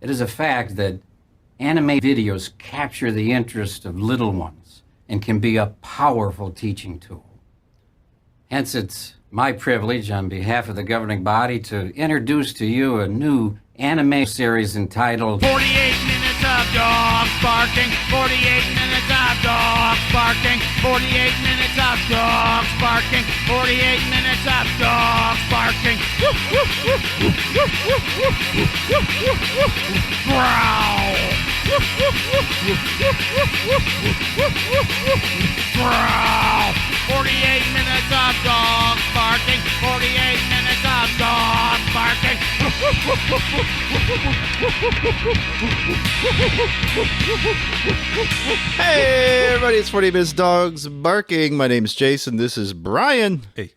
It is a fact that anime videos capture the interest of little ones and can be a powerful teaching tool. Hence, it's my privilege on behalf of the governing body to introduce to you a new anime series entitled 48 minutes of dogs barking, 48 minutes of dogs barking, 48 minutes of dogs barking, 48 minutes of dogs barking. Growl. Growl. 48 minutes of dogs barking, 48 minutes of dogs barking. Hey, everybody, it's 40 Minutes Dogs Barking. My name's Jason. This is Brian. Hey.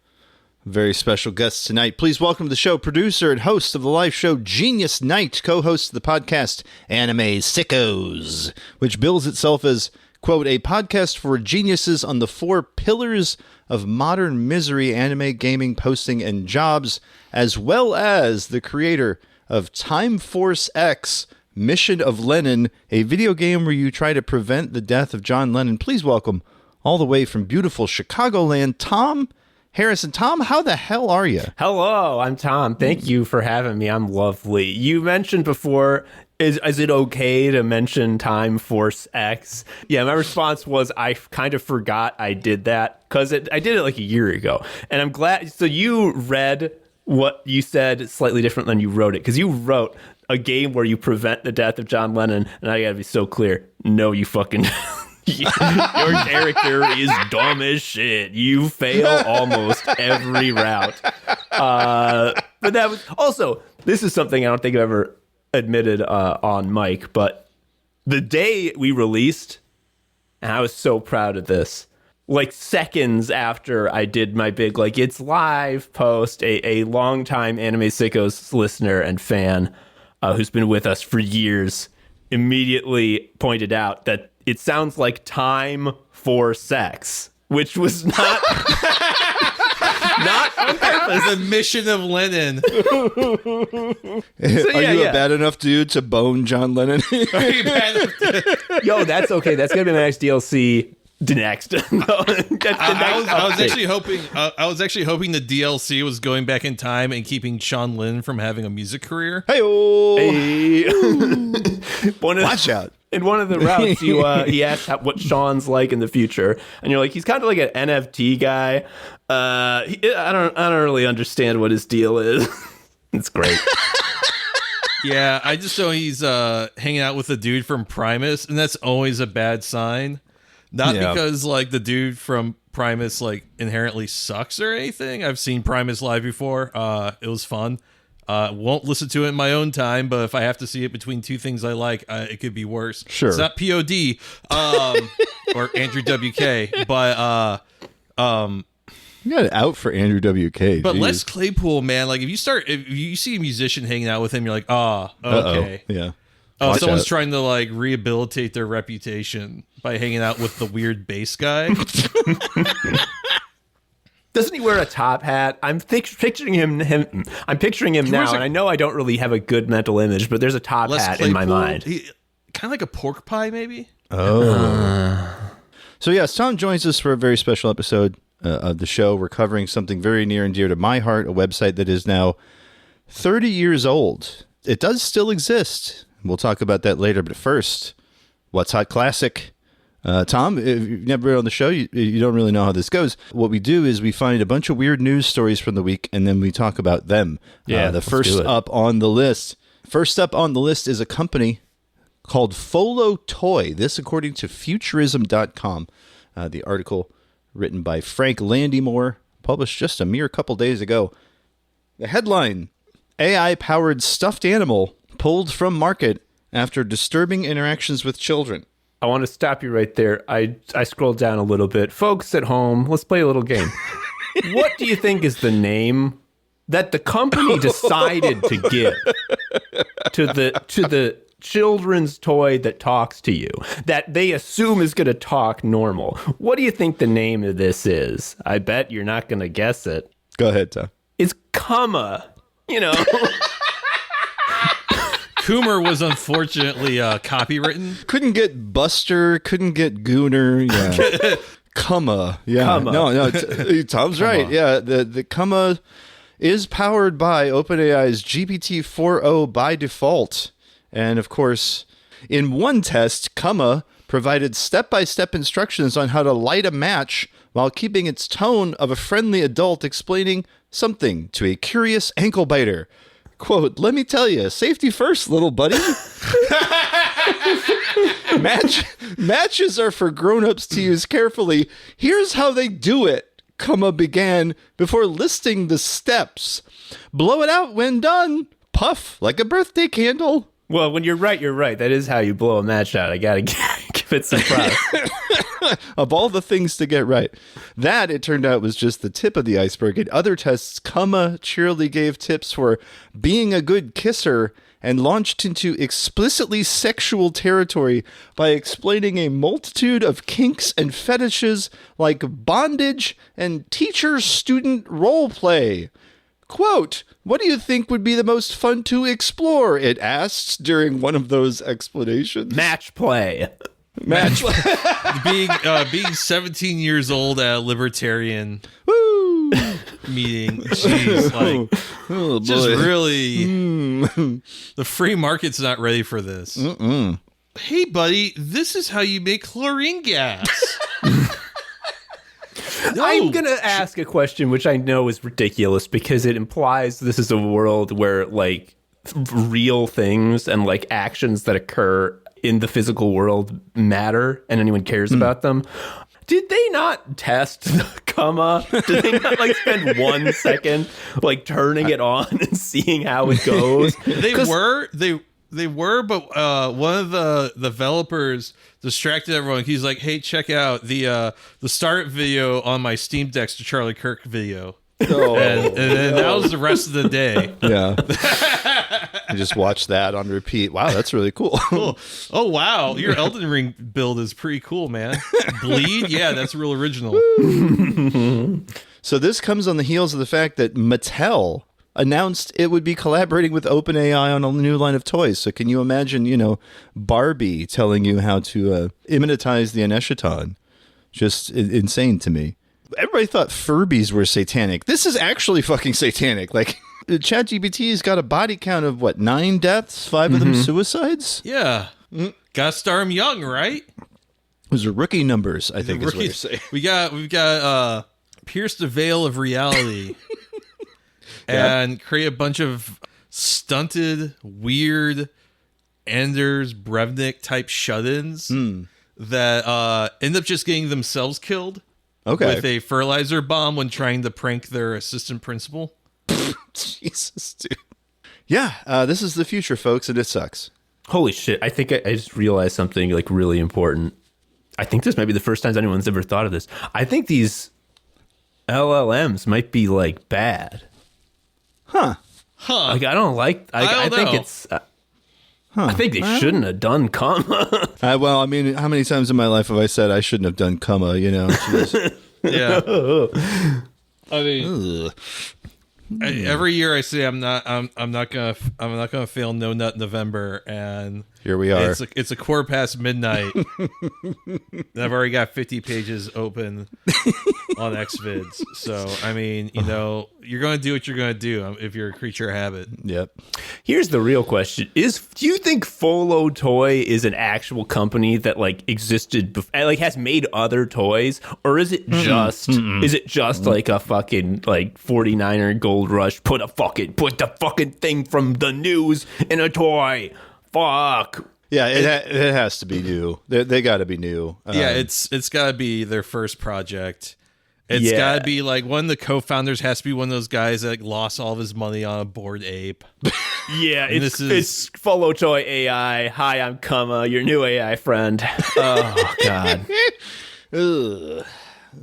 Very special guest tonight. Please welcome to the show, producer and host of the live show Genius Night, co-host of the podcast Anime Sickos, which bills itself as, quote, a podcast for geniuses on the 4 pillars of modern misery, anime, gaming, posting, and jobs, as well as the creator of Time Force X, Mission of Lennon, a video game where you try to prevent the death of John Lennon. Please welcome, all the way from beautiful Chicagoland, Tom Harrison. Tom, how the hell are you? Hello, I'm Tom. Thank you for having me. I'm lovely. You mentioned before, is it okay to mention Time Force X? Yeah, my response was I kind of forgot I did that because I did it like a year ago. And I'm glad. So you read what you said slightly different than you wrote it, because you wrote a game where you prevent the death of John Lennon. And I gotta be so clear. No, you fucking... Your character is dumb as shit. You fail almost every route. But that was also, this is something I don't think I've ever admitted on mic, but the day we released, and I was so proud of this, like seconds after I did my big, like, it's live post, a longtime Anime Sickos listener and fan who's been with us for years immediately pointed out that it sounds like Time for Sex, which was not on purpose. The Mission of Lennon. Are you a bad enough dude to bone John Lennon? Are you bad enough to... Yo, that's okay. That's gonna be the next DLC. Next. I was actually hoping. I was actually hoping the DLC was going back in time and keeping Sean Lennon from having a music career. Hey, Watch out. In one of the routes, he asked what Sean's like in the future, and you're like, he's kind of like an NFT guy. I don't really understand what his deal is. It's great. Yeah, I just know he's hanging out with a dude from Primus, and that's always a bad sign. Not because like the dude from Primus like inherently sucks or anything. I've seen Primus live before. It was fun. Won't listen to it in my own time, but if I have to see it between two things I like, it could be worse. Sure. It's not POD or Andrew WK, but you got it out for Andrew WK. But Jeez. Les Claypool, man, like if you see a musician hanging out with him, you're like, okay. Uh-oh. Yeah. Oh, someone's trying to like rehabilitate their reputation by hanging out with the weird bass guy. Doesn't he wear a top hat? I'm picturing him. I'm picturing him now, and I know I don't really have a good mental image, but there's a top hat in my mind. Kind of like a pork pie, maybe. Oh. So yes, Tom joins us for a very special episode of the show. We're covering something very near and dear to my heart, a website that is now 30 years old. It does still exist. We'll talk about that later, but first, What's Hot Classic? Tom, if you've never been on the show, you don't really know how this goes. What we do is we find a bunch of weird news stories from the week, and then we talk about them. Yeah, the first up on the list. First up on the list is a company called Folo Toy. This, according to Futurism.com, the article written by Frank Landymore, published just a mere couple days ago. The headline, AI-powered stuffed animal pulled from market after disturbing interactions with children. I want to stop you right there. I scrolled down a little bit. Folks at home, let's play a little game. What do you think is the name that the company decided to give to the children's toy that talks to you, that they assume is going to talk normal? What do you think the name of this is? I bet you're not going to guess it. Go ahead, Tom. It's Comma. You know. Coomer was unfortunately copywritten. Couldn't get Buster, couldn't get Gooner. Yeah. Cumma. Yeah. Cumma. No, Tom's right. Yeah. The Cumma is powered by OpenAI's GPT-4o by default. And of course, in one test, Cumma provided step-by-step instructions on how to light a match while keeping its tone of a friendly adult explaining something to a curious ankle biter. Quote, let me tell you, safety first, little buddy. Matches are for grown-ups to use carefully. Here's how they do it, Cumma began before listing the steps. Blow it out when done. Puff like a birthday candle. Well, when you're right, you're right. That is how you blow a match out. I gotta give it some props. Of all the things to get right, that, it turned out, was just the tip of the iceberg. In other tests, Cumma cheerily gave tips for being a good kisser and launched into explicitly sexual territory by explaining a multitude of kinks and fetishes like bondage and teacher-student role play. Quote, what do you think would be the most fun to explore? It asked during one of those explanations. Match play. Being 17 years old at a libertarian Woo! meeting. Jeez, like, Oh, boy. just really, the free market's not ready for this. Hey, buddy, this is how you make chlorine gas. I'm going to ask a question which I know is ridiculous because it implies this is a world where, like, real things and, like, actions that occur in the physical world matter and anyone cares about them. Did they not test the Cumma? Did they not, like, spend 1 second, like, turning it on and seeing how it goes? They were, but one of the developers distracted everyone. He's like, "Hey, check out the start video on my Steam Deck's to Charlie Kirk video," and then that was the rest of the day. Yeah. I just watched that on repeat. Wow, that's really cool. Cool. Oh wow, your Elden Ring build is pretty cool, man. Bleed, yeah, that's real original. So this comes on the heels of the fact that Mattel announced it would be collaborating with OpenAI on a new line of toys. So can you imagine, Barbie telling you how to immunitize the Aneshaton? Just insane to me. Everybody thought Furbies were satanic. This is actually fucking satanic. Like, ChatGPT's got a body count of, 9 deaths? 5 of them suicides? Yeah. Gotta start him young, right? Those are rookie numbers, I think is what you're saying. We've got pierce the veil of reality. And create a bunch of stunted, weird Anders Breivik type shut-ins that end up just getting themselves killed with a fertilizer bomb when trying to prank their assistant principal. Jesus, dude. Yeah, this is the future, folks, and it sucks. Holy shit. I think I just realized something, like, really important. I think this might be the first time anyone's ever thought of this. I think these LLMs might be, like, bad. Huh. Like, I don't like. I think know. it's. I think they shouldn't have done Cumma. Well, I mean, how many times in my life have I said I shouldn't have done Cumma? Jeez. Yeah. I mean, Ugh. every year I say I'm not gonna fail No Nut November, and Here we are. It's a quarter past midnight. And I've already got 50 pages open on Xvids. So I mean, you're going to do what you're going to do if you're a creature of habit. Yep. Here's the real question: do you think Folo Toy is an actual company that, like, existed, like, has made other toys, or is it just like a fucking, like, 49er Gold Rush? Put the fucking thing from the news in a toy. Fuck. Yeah, it has to be new. They got to be new. Yeah, it's got to be their first project. It's got to be like one of the co-founders has to be one of those guys that, like, lost all of his money on a Bored Ape. Yeah, it's Folo Toy AI. Hi, I'm Cumma, your new AI friend. Oh God. Ugh.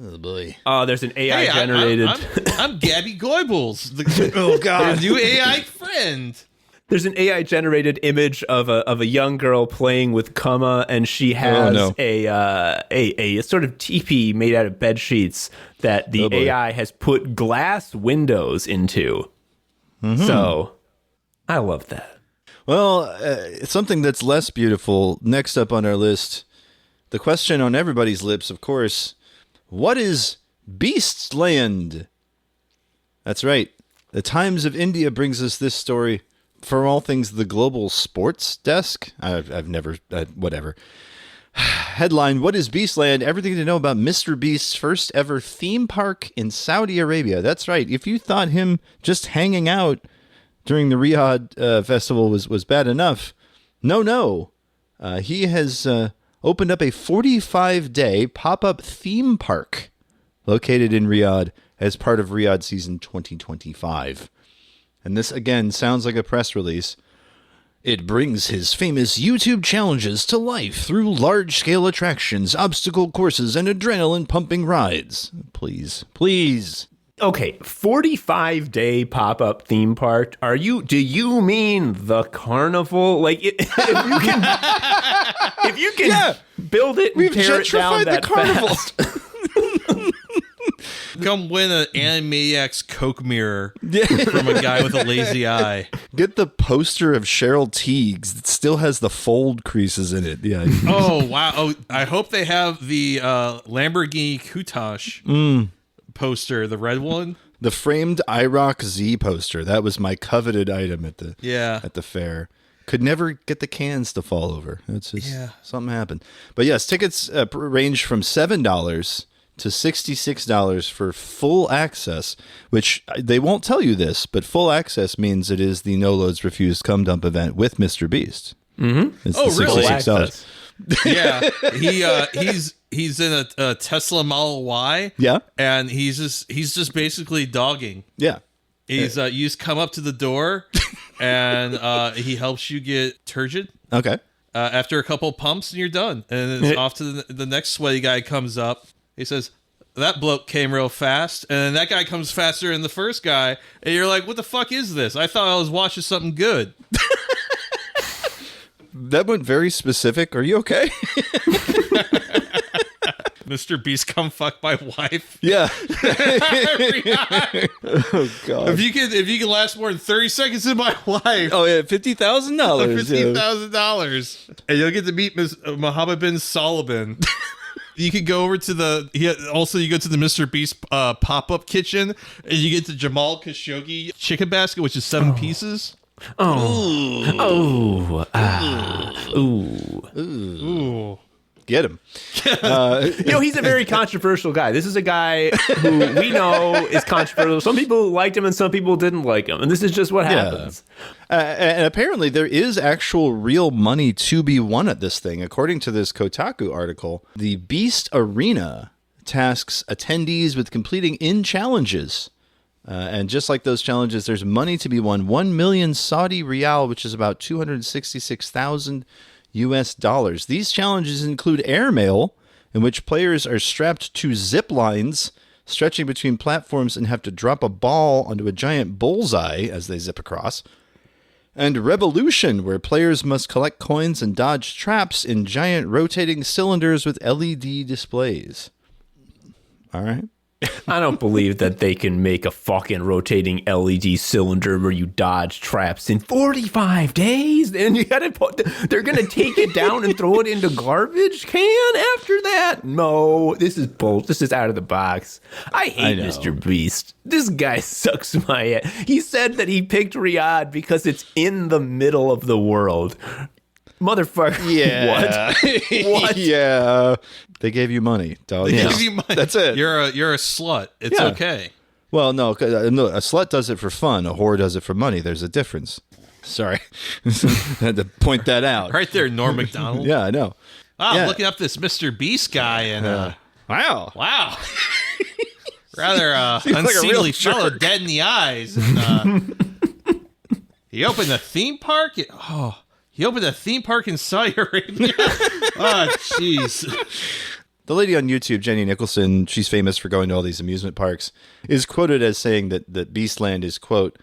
Oh boy. Oh, there's an AI generated. I'm Gabby Goebbels, Oh God. their new AI friend. There's an AI generated image of a young girl playing with Cumma, and she has a sort of teepee made out of bed sheets that the AI has put glass windows into. So I love that. Well, something that's less beautiful. Next up on our list, the question on everybody's lips, of course, what is Beastland? That's right. The Times of India brings us this story. For all things, the Global Sports Desk. I've never, whatever. Headline, what is Beastland? Everything to know about Mr. Beast's first ever theme park in Saudi Arabia. That's right. If you thought him just hanging out during the Riyadh festival was bad enough, no. He has opened up a 45-day pop-up theme park located in Riyadh as part of Riyadh Season 2025. And this, again, sounds like a press release. It brings his famous YouTube challenges to life through large-scale attractions, obstacle courses, and adrenaline-pumping rides. Please. Okay, 45-day pop-up theme park. Do you mean the carnival? Like, if you can build it and tear it down that fast. Come win an Animaniacs Coke mirror from a guy with a lazy eye. Get the poster of Cheryl Tiegs that still has the fold creases in it. Yeah. Oh, wow. Oh, I hope they have the Lamborghini Countach poster, the red one. The framed IROC Z poster. That was my coveted item at the fair. Could never get the cans to fall over. It's just something happened. But yes, tickets range from $7 to $66 for full access, which they won't tell you this, but full access means it is the No Loads Refused Cum Dump event with Mr. Beast. Mm-hmm. It's the really? $66. Yeah, he's in a Tesla Model Y. Yeah, and he's just basically dogging. Yeah, you just come up to the door, and he helps you get turgid. Okay. After a couple pumps, and you're done, and it's off to the next sweaty guy comes up. He says, that bloke came real fast, and then that guy comes faster than the first guy, and you're like, what the fuck is this? I thought I was watching something good. That went very specific. Are you okay? Mr. Beast, come fuck my wife. Yeah. Oh God. If you can last more than 30 seconds in my wife. Oh yeah, $50,000. $50,000, and you'll get to meet Mohammed bin Salman. You could go over to you go to the Mr. Beast pop-up kitchen, and you get the Jamal Khashoggi chicken basket, which is 7 pieces. Ooh. Get him. He's a very controversial guy. This is a guy who we know is controversial. Some people liked him and some people didn't like him. And this is just what happens. And apparently there is actual real money to be won at this thing. According to this Kotaku article, the Beast Arena tasks attendees with completing challenges. And just like those challenges, there's money to be won. 1 million Saudi Riyal, which is about $266,000 US dollars. These challenges include airmail, in which players are strapped to zip lines stretching between platforms and have to drop a ball onto a giant bullseye as they zip across. And Revolution, where players must collect coins and dodge traps in giant rotating cylinders with LED displays. All right. I don't believe that they can make a fucking rotating LED cylinder where you dodge traps in 45 days. And they're going to take it down and throw it into garbage can after that? No, this is bull. This is out of the box. I hate Mr. Beast. This guy sucks my head. He said that he picked Riyadh because it's in the middle of the world. Motherfucker. Yeah. What? Yeah. They gave you money, dog. They gave you money. That's it. You're a slut. It's okay. Well, no, a slut does it for fun. A whore does it for money. There's a difference. Sorry. I had to point that out. Right there, Norm Macdonald. Yeah, I know. Wow, I'm looking up this Mr. Beast guy, and wow. Rather unseemly fellow, dead in the eyes. And, he opened a theme park. He opened a theme park in Saudi Arabia. Oh, jeez. The lady on YouTube, Jenny Nicholson, she's famous for going to all these amusement parks, is quoted as saying that Beastland is, quote,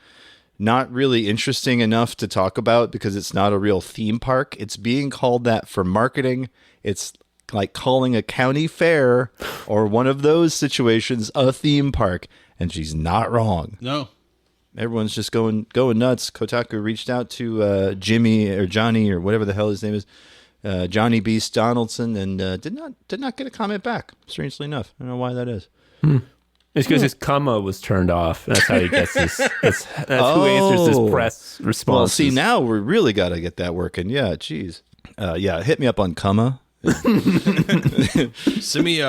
not really interesting enough to talk about because it's not a real theme park. It's being called that for marketing. It's like calling a county fair or one of those situations a theme park. And she's not wrong. No. everyone's just going nuts. Kotaku reached out to Jimmy or Johnny or whatever the hell his name is, Johnny Beast Donaldson, and did not get a comment back. Strangely enough, I don't know why that is. It's because his comma was turned off. That's how he gets this. That's who answers his press response. Well, see, now we really got to get that working. Yeah, jeez. Hit me up on comma. Send me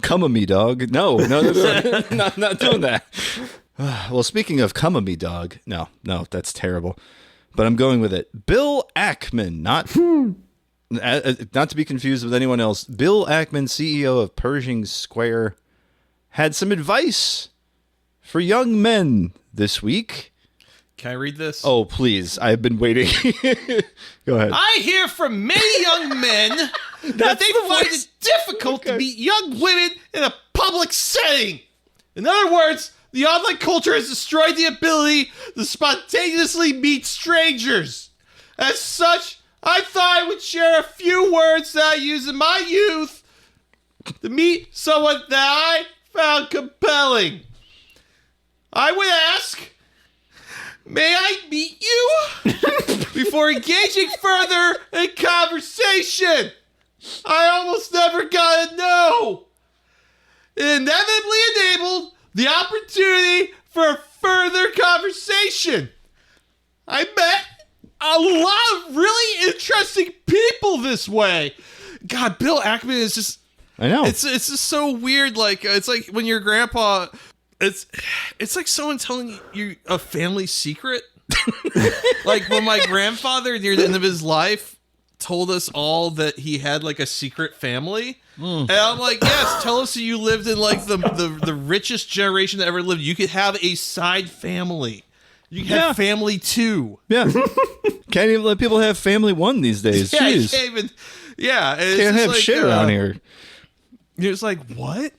Come me, dog. No, not doing that. Well, speaking of come me, dog. No, that's terrible. But I'm going with it. Bill Ackman, not to be confused with anyone else. Bill Ackman, CEO of Pershing Square, had some advice for young men this week. Can I read this? Oh, please. I've been waiting. Go ahead. I hear from many young men that they find it difficult to meet young women in a public setting. In other words, the online culture has destroyed the ability to spontaneously meet strangers. As such, I thought I would share a few words that I used in my youth to meet someone that I found compelling. I would ask, may I meet you? Before engaging further in conversation. I almost never got a no. It inevitably enabled the opportunity for further conversation. I met a lot of really interesting people this way. God, Bill Ackman is just... I know. It's just so weird. Like, it's like when your grandpa... It's like someone telling you a family secret. Like when my grandfather near the end of his life told us all that he had like a secret family. And I'm like, yes, tell us that you lived in like the richest generation that ever lived. You could have a side family. You can have family two. Yeah. Can't even let people have family one these days. Yeah, Jeez. you can't even. Yeah, Can't have like, shit around here. You're just like, what?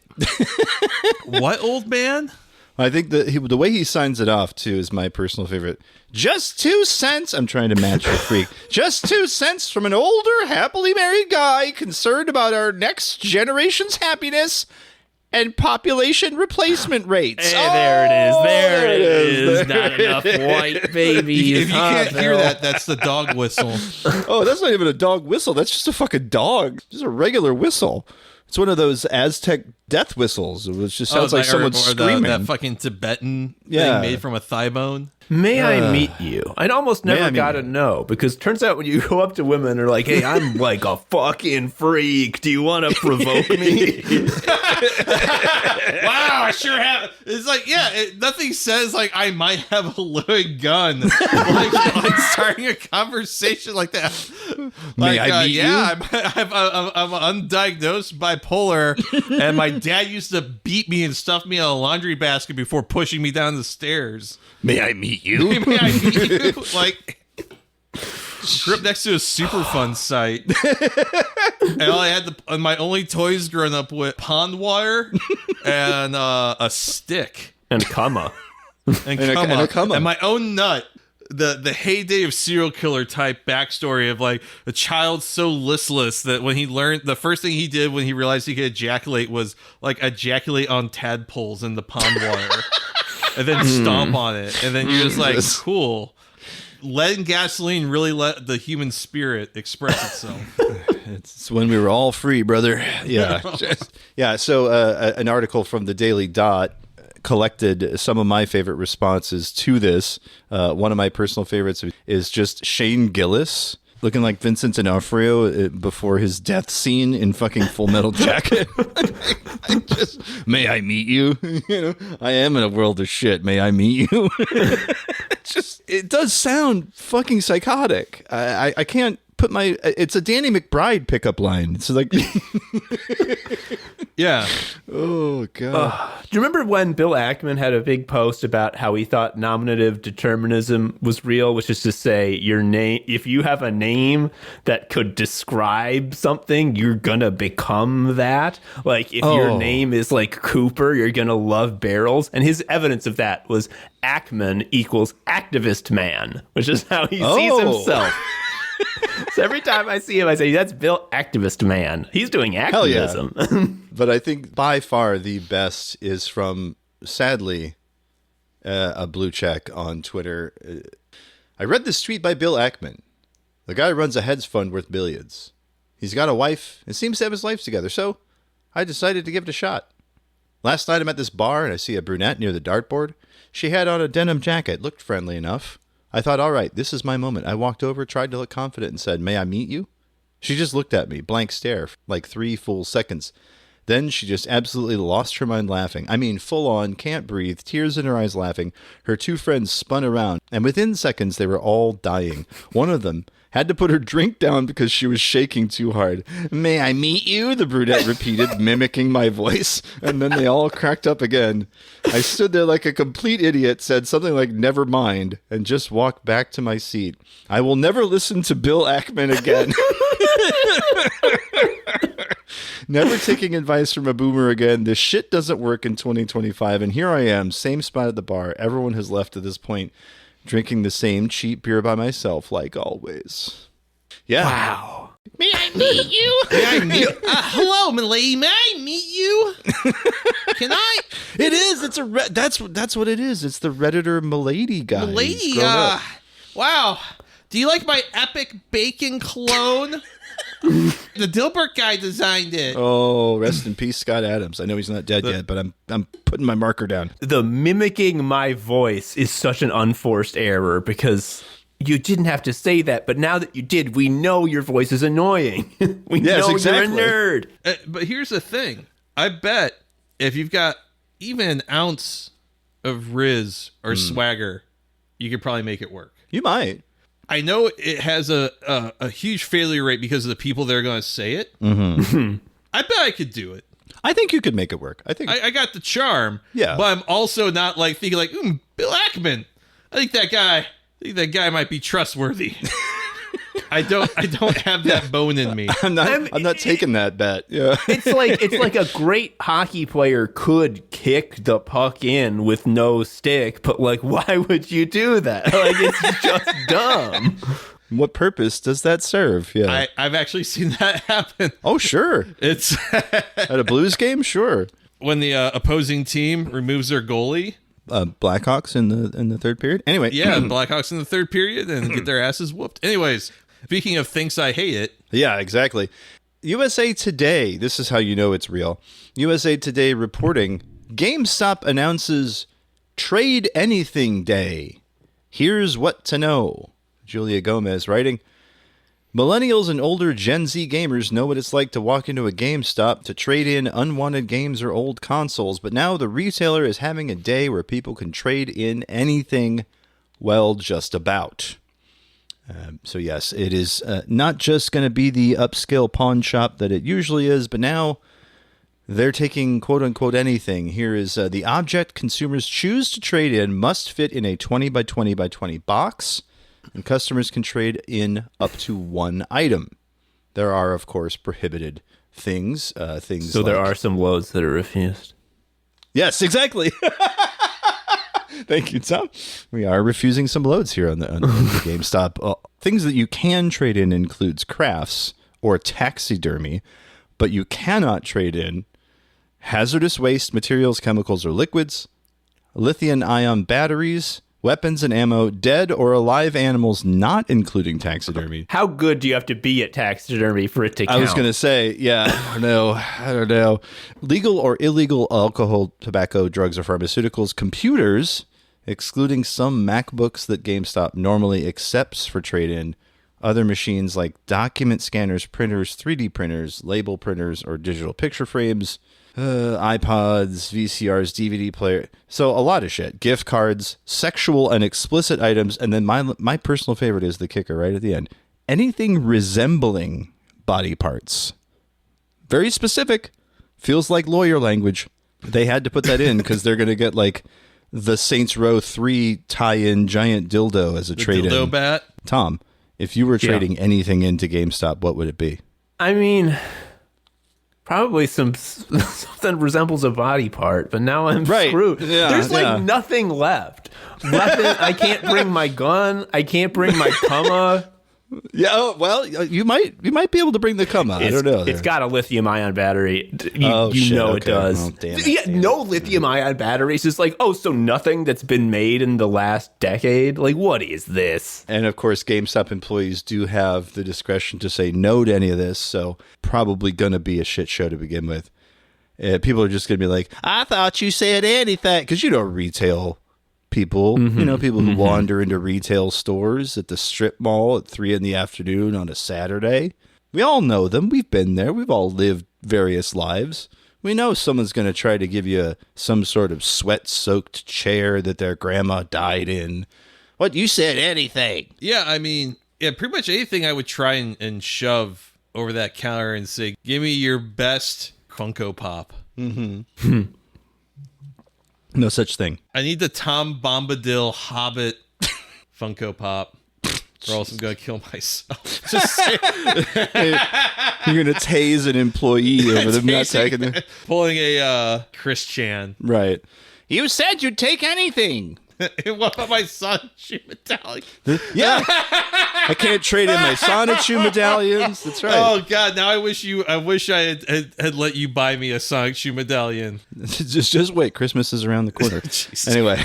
What, old man? I think the way he signs it off, too, is my personal favorite. Just 2 cents. I'm trying to match the freak. Just 2 cents from an older, happily married guy concerned about our next generation's happiness and population replacement rates. Hey, there it is. There it is. Not enough white babies. If you can't hear that, that's the dog whistle. Oh, that's not even a dog whistle. That's just a fucking dog. Just a regular whistle. It's one of those Aztec death whistles. It just sounds like someone screaming. That fucking Tibetan Yeah. thing made from a thigh bone. May I meet you? I almost never got to know, because turns out when you go up to women and are like, hey, I'm like a fucking freak. Do you want to provoke me? Wow, I sure have. It's like, yeah, nothing says like I might have a loaded gun. like starting a conversation like that. May I meet you? I'm undiagnosed bipolar, and my dad used to beat me and stuff me in a laundry basket before pushing me down the stairs. May I meet you? May I meet you? Like, grew up next to a super fun site, and all I had my only toys growing up with pond water and a stick And comma. and a comma. and my own nut. The heyday of serial killer type backstory of like a child so listless that when he learned, the first thing he did when he realized he could ejaculate was like ejaculate on tadpoles in the pond water and then stomp on it, and then you're just like, cool. Lead and gasoline really let the human spirit express itself. It's when we were all free, brother. Yeah. Yeah. So an article from the Daily Dot collected some of my favorite responses to this. One of my personal favorites is just Shane Gillis looking like Vincent D'Onofrio before his death scene in fucking Full Metal Jacket. May I meet you? You know, I am in a world of shit. May I meet you? It does sound fucking psychotic. I can't put it's a Danny McBride pickup line. It's like, Yeah. oh god. Do you remember when Bill Ackman had a big post about how he thought nominative determinism was real, which is to say your name, if you have a name that could describe something, you're gonna become that. Like if your name is like Cooper, you're gonna love barrels. And his evidence of that was Ackman equals activist man, which is how he sees himself. So every time I see him, I say, that's Bill Activist Man. He's doing activism. Yeah. But I think by far the best is from, sadly, a blue check on Twitter. I read this tweet by Bill Ackman. The guy runs a hedge fund worth billions. He's got a wife and seems to have his life together, so I decided to give it a shot. Last night I'm at this bar and I see a brunette near the dartboard. She had on a denim jacket, looked friendly enough. I thought, all right, this is my moment. I walked over, tried to look confident, and said, "May I meet you?" She just looked at me, blank stare, like 3 full seconds. Then she just absolutely lost her mind laughing. I mean, full on, can't breathe, tears in her eyes laughing. Her 2 friends spun around, and within seconds they were all dying. One of them had to put her drink down because she was shaking too hard. "May I meet you?" the brunette repeated, mimicking my voice. And then they all cracked up again. I stood there like a complete idiot, said something like "never mind," and just walked back to my seat. I will never listen to Bill Ackman again. Never taking advice from a boomer again. This shit doesn't work in 2025. And here I am, same spot at the bar. Everyone has left at this point, drinking the same cheap beer by myself, like always. Yeah. Wow. May I meet you? May I meet hello, milady. May I meet you? Can I? It is. It's that's what it is. It's the Redditor Milady guy. Milady, wow. Do you like my epic bacon clone? The Dilbert guy designed it. Oh, rest in peace, Scott Adams. I know he's not dead yet, but I'm putting my marker down. The mimicking my voice is such an unforced error because you didn't have to say that, but now that you did, we know your voice is annoying. We know exactly. You're a nerd. But here's the thing. I bet if you've got even an ounce of Riz or swagger, you could probably make it work. You might. I know it has a huge failure rate because of the people that are going to say it. Mm-hmm. I bet I could do it. I think you could make it work. I think I got the charm. Yeah. But I'm also not like thinking like, Bill Ackman. I think that guy might be trustworthy. I don't have that bone in me. I'm not taking that bet. Yeah. It's like a great hockey player could kick the puck in with no stick, but like, why would you do that? Like, it's just dumb. What purpose does that serve? Yeah. I've actually seen that happen. Oh, sure. It's at a Blues game, sure. When the opposing team removes their goalie. Blackhawks in the third period. Anyway. Yeah, Blackhawks in the third period and get their asses whooped. Anyways. Speaking of things I hate it. Yeah, exactly. USA Today, this is how you know it's real. USA Today reporting, GameStop announces Trade Anything Day. Here's what to know. Julia Gomez writing, millennials and older Gen Z gamers know what it's like to walk into a GameStop to trade in unwanted games or old consoles, but now the retailer is having a day where people can trade in anything, well, just about. So yes, it is not just going to be the upscale pawn shop that it usually is, but now they're taking quote-unquote anything. Here is the object consumers choose to trade in must fit in a 20 by 20 by 20 box, and customers can trade in up to 1 item. There are, of course, prohibited things. So there are some loads that are refused. Yes, exactly. Thank you, Tom. We are refusing some loads here on the GameStop. Things that you can trade in includes crafts or taxidermy, but you cannot trade in hazardous waste materials, chemicals, or liquids, lithium-ion batteries, weapons and ammo, dead or alive animals, not including taxidermy. How good do you have to be at taxidermy for it to count? I was going to say, yeah, I don't know. Legal or illegal alcohol, tobacco, drugs, or pharmaceuticals, computers, excluding some MacBooks that GameStop normally accepts for trade-in, other machines like document scanners, printers, 3D printers, label printers, or digital picture frames, iPods, VCRs, DVD player. So a lot of shit. Gift cards, sexual and explicit items, and then my personal favorite is the kicker right at the end. Anything resembling body parts. Very specific. Feels like lawyer language. They had to put that in because they're going to get like the Saints Row 3 tie-in giant dildo as a trade-in. Dildo bat? Tom, if you were trading anything into GameStop, what would it be? I mean, probably something resembles a body part, but now I'm screwed. Yeah, there's nothing left. I can't bring my gun. I can't bring my Puma. Yeah, oh, well, you might be able to bring the come out. I don't know. It's got a lithium-ion battery. You Shit, know it okay. does. Well, damn it, Yeah, damn no lithium-ion batteries. It's like, so nothing that's been made in the last decade? Like, what is this? And of course, GameStop employees do have the discretion to say no to any of this, so probably going to be a shit show to begin with. People are just going to be like, I thought you said anything. Because retail people, people who wander into retail stores at the strip mall at 3 p.m. on a Saturday. We all know them. We've been there. We've all lived various lives. We know someone's going to try to give you some sort of sweat-soaked chair that their grandma died in. What, you said anything? Yeah, I mean, pretty much anything I would try and shove over that counter and say, give me your best Funko Pop. Mm-hmm. No such thing. I need the Tom Bombadil Hobbit Funko Pop, or else I'm going to kill myself. Just say, you're going to tase an employee over them not taking it. Pulling a Chris Chan. Right. You said you'd take anything. What about my Sonic medallion? Yeah. I can't trade in my Sonic shoe medallions. That's right. Oh God! Now I wish I had let you buy me a Sonic shoe medallion. just wait. Christmas is around the corner. Anyway,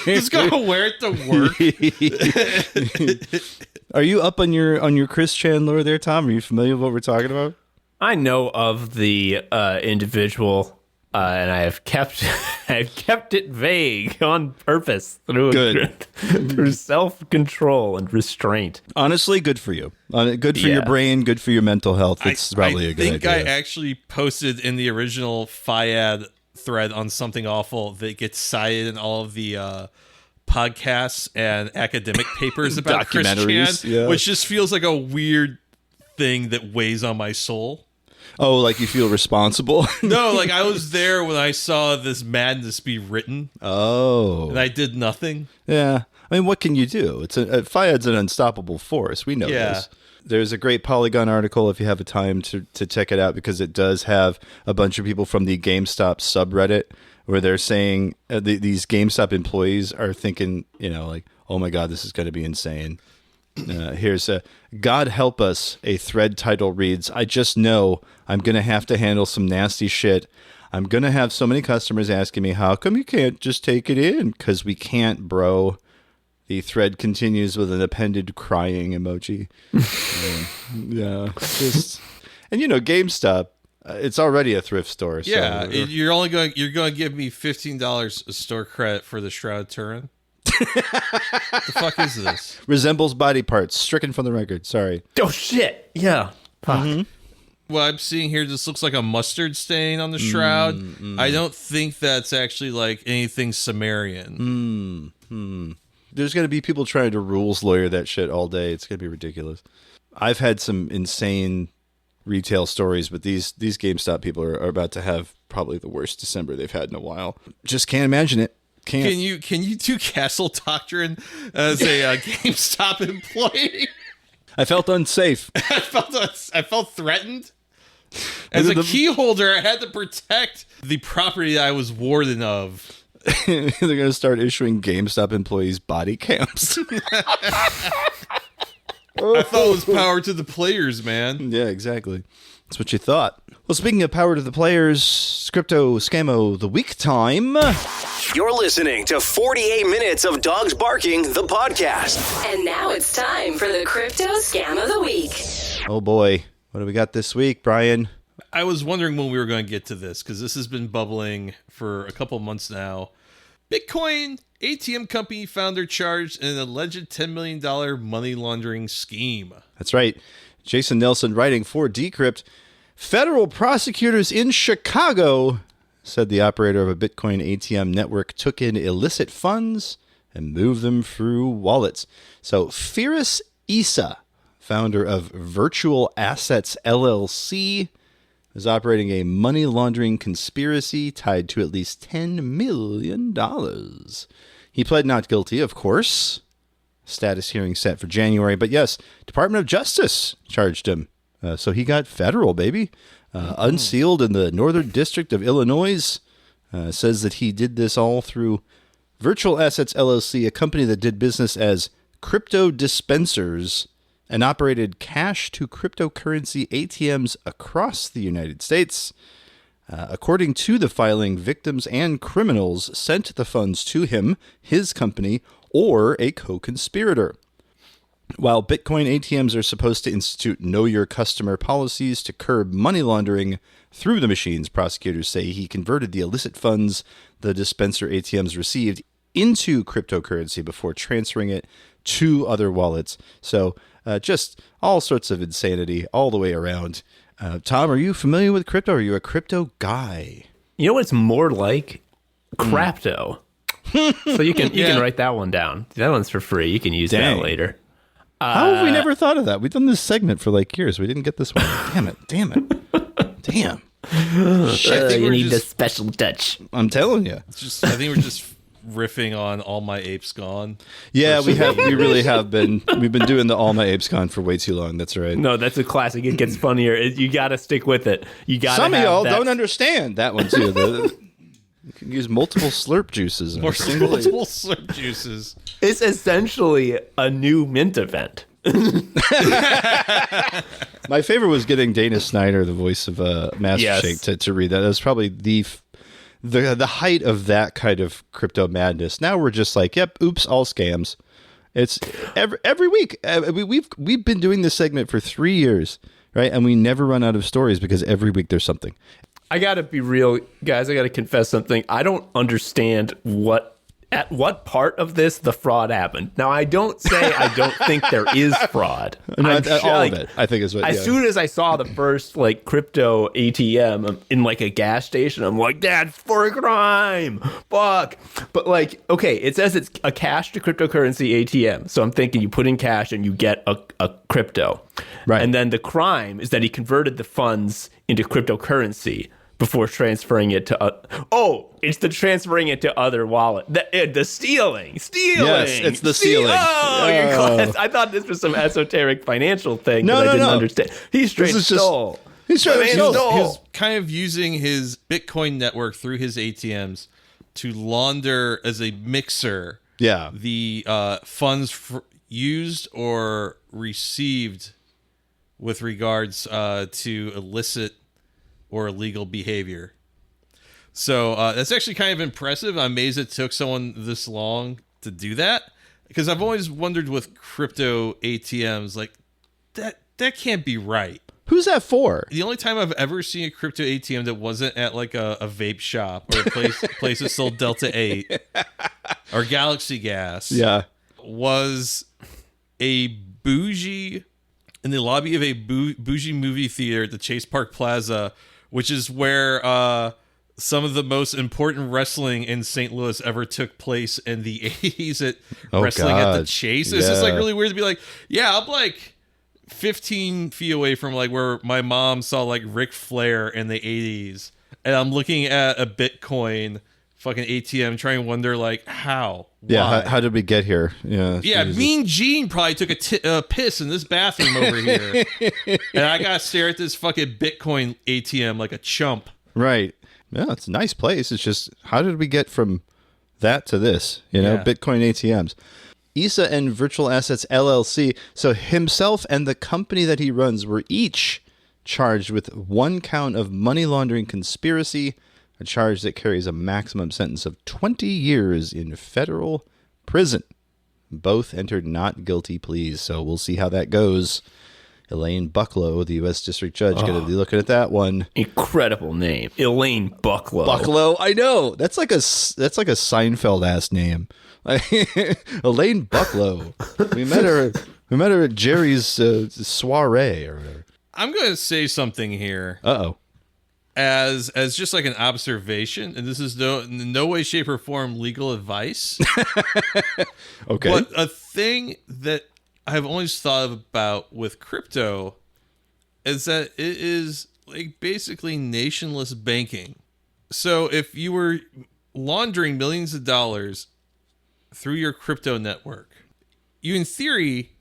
just gonna wear it to work. Are you up on your Chris Chan lore there, Tom? Are you familiar with what we're talking about? I know of the individual. And I have kept it vague on purpose through self-control and restraint. Honestly, good for you. Good for your brain. Good for your mental health. It's probably a good idea. I think I actually posted in the original FIAD thread on Something Awful that gets cited in all of the podcasts and academic papers about Chris Chan, which just feels like a weird thing that weighs on my soul. Oh, like you feel responsible? No, like I was there when I saw this madness be written. Oh. And I did nothing. Yeah. I mean, what can you do? FIAD's an unstoppable force. We know this. There's a great Polygon article if you have a time to check it out, because it does have a bunch of people from the GameStop subreddit where they're saying these GameStop employees are thinking, like, oh my God, this is going to be insane. Here's God help us. A thread title reads, I just know I'm going to have to handle some nasty shit. I'm going to have so many customers asking me, how come you can't just take it in? Because we can't, bro. The thread continues with an appended crying emoji. Yeah. And GameStop, it's already a thrift store. Yeah. So, you're going to give me $15 a store credit for the Shroud Turin? The fuck is this? Resembles body parts. Stricken from the record. Sorry. Oh shit. Yeah. Fuck. Mm-hmm. What I'm seeing here just looks like a mustard stain on the shroud. I don't think that's actually like anything Sumerian. There's going to be people trying to rules lawyer that shit all day. It's going to be ridiculous. I've had some insane retail stories, but these GameStop people are about to have probably the worst December they've had in a while. Just can't imagine it. Can you do Castle Doctrine as a GameStop employee? I felt unsafe. I felt threatened. As a key holder, I had to protect the property I was warden of. They're going to start issuing GameStop employees body cams. I thought it was power to the players, man. Yeah, exactly. That's what you thought. Well, speaking of power to the players, Crypto Scammo the Week time. You're listening to 48 Minutes of Dogs Barking, the podcast. And now it's time for the Crypto Scam of the Week. Oh boy, what do we got this week, Brian? I was wondering when we were going to get to this, because this has been bubbling for a couple months now. Bitcoin ATM company founder charged in an alleged $10 million money laundering scheme. That's right. Jason Nelson writing for Decrypt. Federal prosecutors in Chicago said the operator of a Bitcoin ATM network took in illicit funds and moved them through wallets. So Firas Issa, founder of Virtual Assets LLC, is operating a money laundering conspiracy tied to at least $10 million. He pled not guilty, of course. Status hearing set for January. But yes, Department of Justice charged him. So he got federal, baby. Unsealed in the Northern District of Illinois. Says that he did this all through Virtual Assets LLC, a company that did business as Crypto Dispensers and operated cash to cryptocurrency ATMs across the United States. According to the filing, victims and criminals sent the funds to him, his company, or a co-conspirator. While Bitcoin ATMs are supposed to institute know your customer policies to curb money laundering through the machines, prosecutors say he converted the illicit funds the dispenser ATMs received into cryptocurrency before transferring it to other wallets. So just all sorts of insanity all the way around. Tom, are you familiar with crypto? Are you a crypto guy? You know what it's more like? Crapto. So you can write that one down. That one's for free. You can use that later. How have we never thought of that? We've done this segment for like years. We didn't get this one. Damn it. Damn. Shit, you need the special touch. I'm telling you. I think we're just riffing on All My Apes Gone. Yeah, we really have been. We've been doing the All My Apes Gone for way too long. That's right. No, that's a classic. It gets funnier. You got to stick with it. You got. Some of y'all don't understand that one too. You can use multiple slurp juices. Multiple slurp juices. It's essentially a new Mint event. My favorite was getting Dana Snyder, the voice of Master Shake, to read that. That was probably the height of that kind of crypto madness. Now we're just like, yep, oops, all scams. It's every week. We've been doing this segment for 3 years, right? And we never run out of stories because every week there's something. I gotta be real, guys. I gotta confess something. I don't understand at what part of this the fraud happened. Now, I don't say I don't think there is fraud. No, all of it, I think is what. As soon as I saw the first crypto ATM in a gas station, I'm like, that's for a crime. Fuck. But okay, it says it's a cash to cryptocurrency ATM. So I'm thinking you put in cash and you get a crypto. Right. And then the crime is that he converted the funds into cryptocurrency before transferring it to it's the transferring it to other wallet. The stealing. Yes, it's the stealing. I thought this was some esoteric financial thing that I didn't understand. He straight stole. He was kind of using his Bitcoin network through his ATMs to launder as a mixer. Yeah. The funds used or received with regards to illicit or illegal behavior. So that's actually kind of impressive. I'm amazed it took someone this long to do that, because I've always wondered with crypto ATMs, that can't be right. Who's that for? The only time I've ever seen a crypto ATM that wasn't at a vape shop or a place that sold Delta 8 or Galaxy Gas was a bougie in the lobby of a bougie movie theater at the Chase Park Plaza, which is where some of the most important wrestling in St. Louis ever took place in the 80s at wrestling at the Chase. It's just really weird to be I'm 15 feet away from where my mom saw Ric Flair in the 80s, and I'm looking at a Bitcoin fucking ATM trying to wonder how. Yeah, how did we get here? Yeah, Jesus. Mean Gene probably took a piss in this bathroom over here, and I gotta stare at this fucking Bitcoin ATM like a chump. Right. Yeah, it's a nice place. It's just, how did we get from that to this? Bitcoin ATMs. ISA and Virtual Assets LLC. So himself and the company that he runs were each charged with 1 count of money laundering conspiracy, a charge that carries a maximum sentence of 20 years in federal prison. Both entered not guilty pleas, so we'll see how that goes. Elaine Bucklow, the U.S. District Judge, going to be looking at that one. Incredible name, Elaine Bucklow. Bucklow, I know. That's like a Seinfeld ass name. Elaine Bucklow. We met her at Jerry's soiree or whatever. I'm going to say something here. Uh-oh. As just an observation, and this is in no way, shape, or form legal advice. Okay. But a thing that I've always thought about with crypto is that it is basically nationless banking. So if you were laundering millions of dollars through your crypto network, you in theory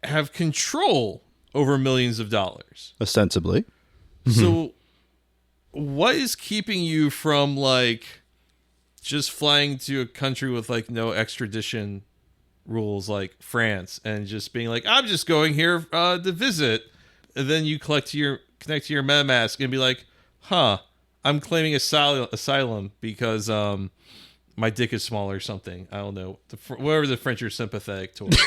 have control over millions of dollars. Ostensibly. So what is keeping you from just flying to a country with no extradition rules like France and just being like, I'm just going here to visit. And then you connect to your MetaMask and be like, I'm claiming asylum because my dick is small or something. I don't know. Whatever the French are sympathetic towards.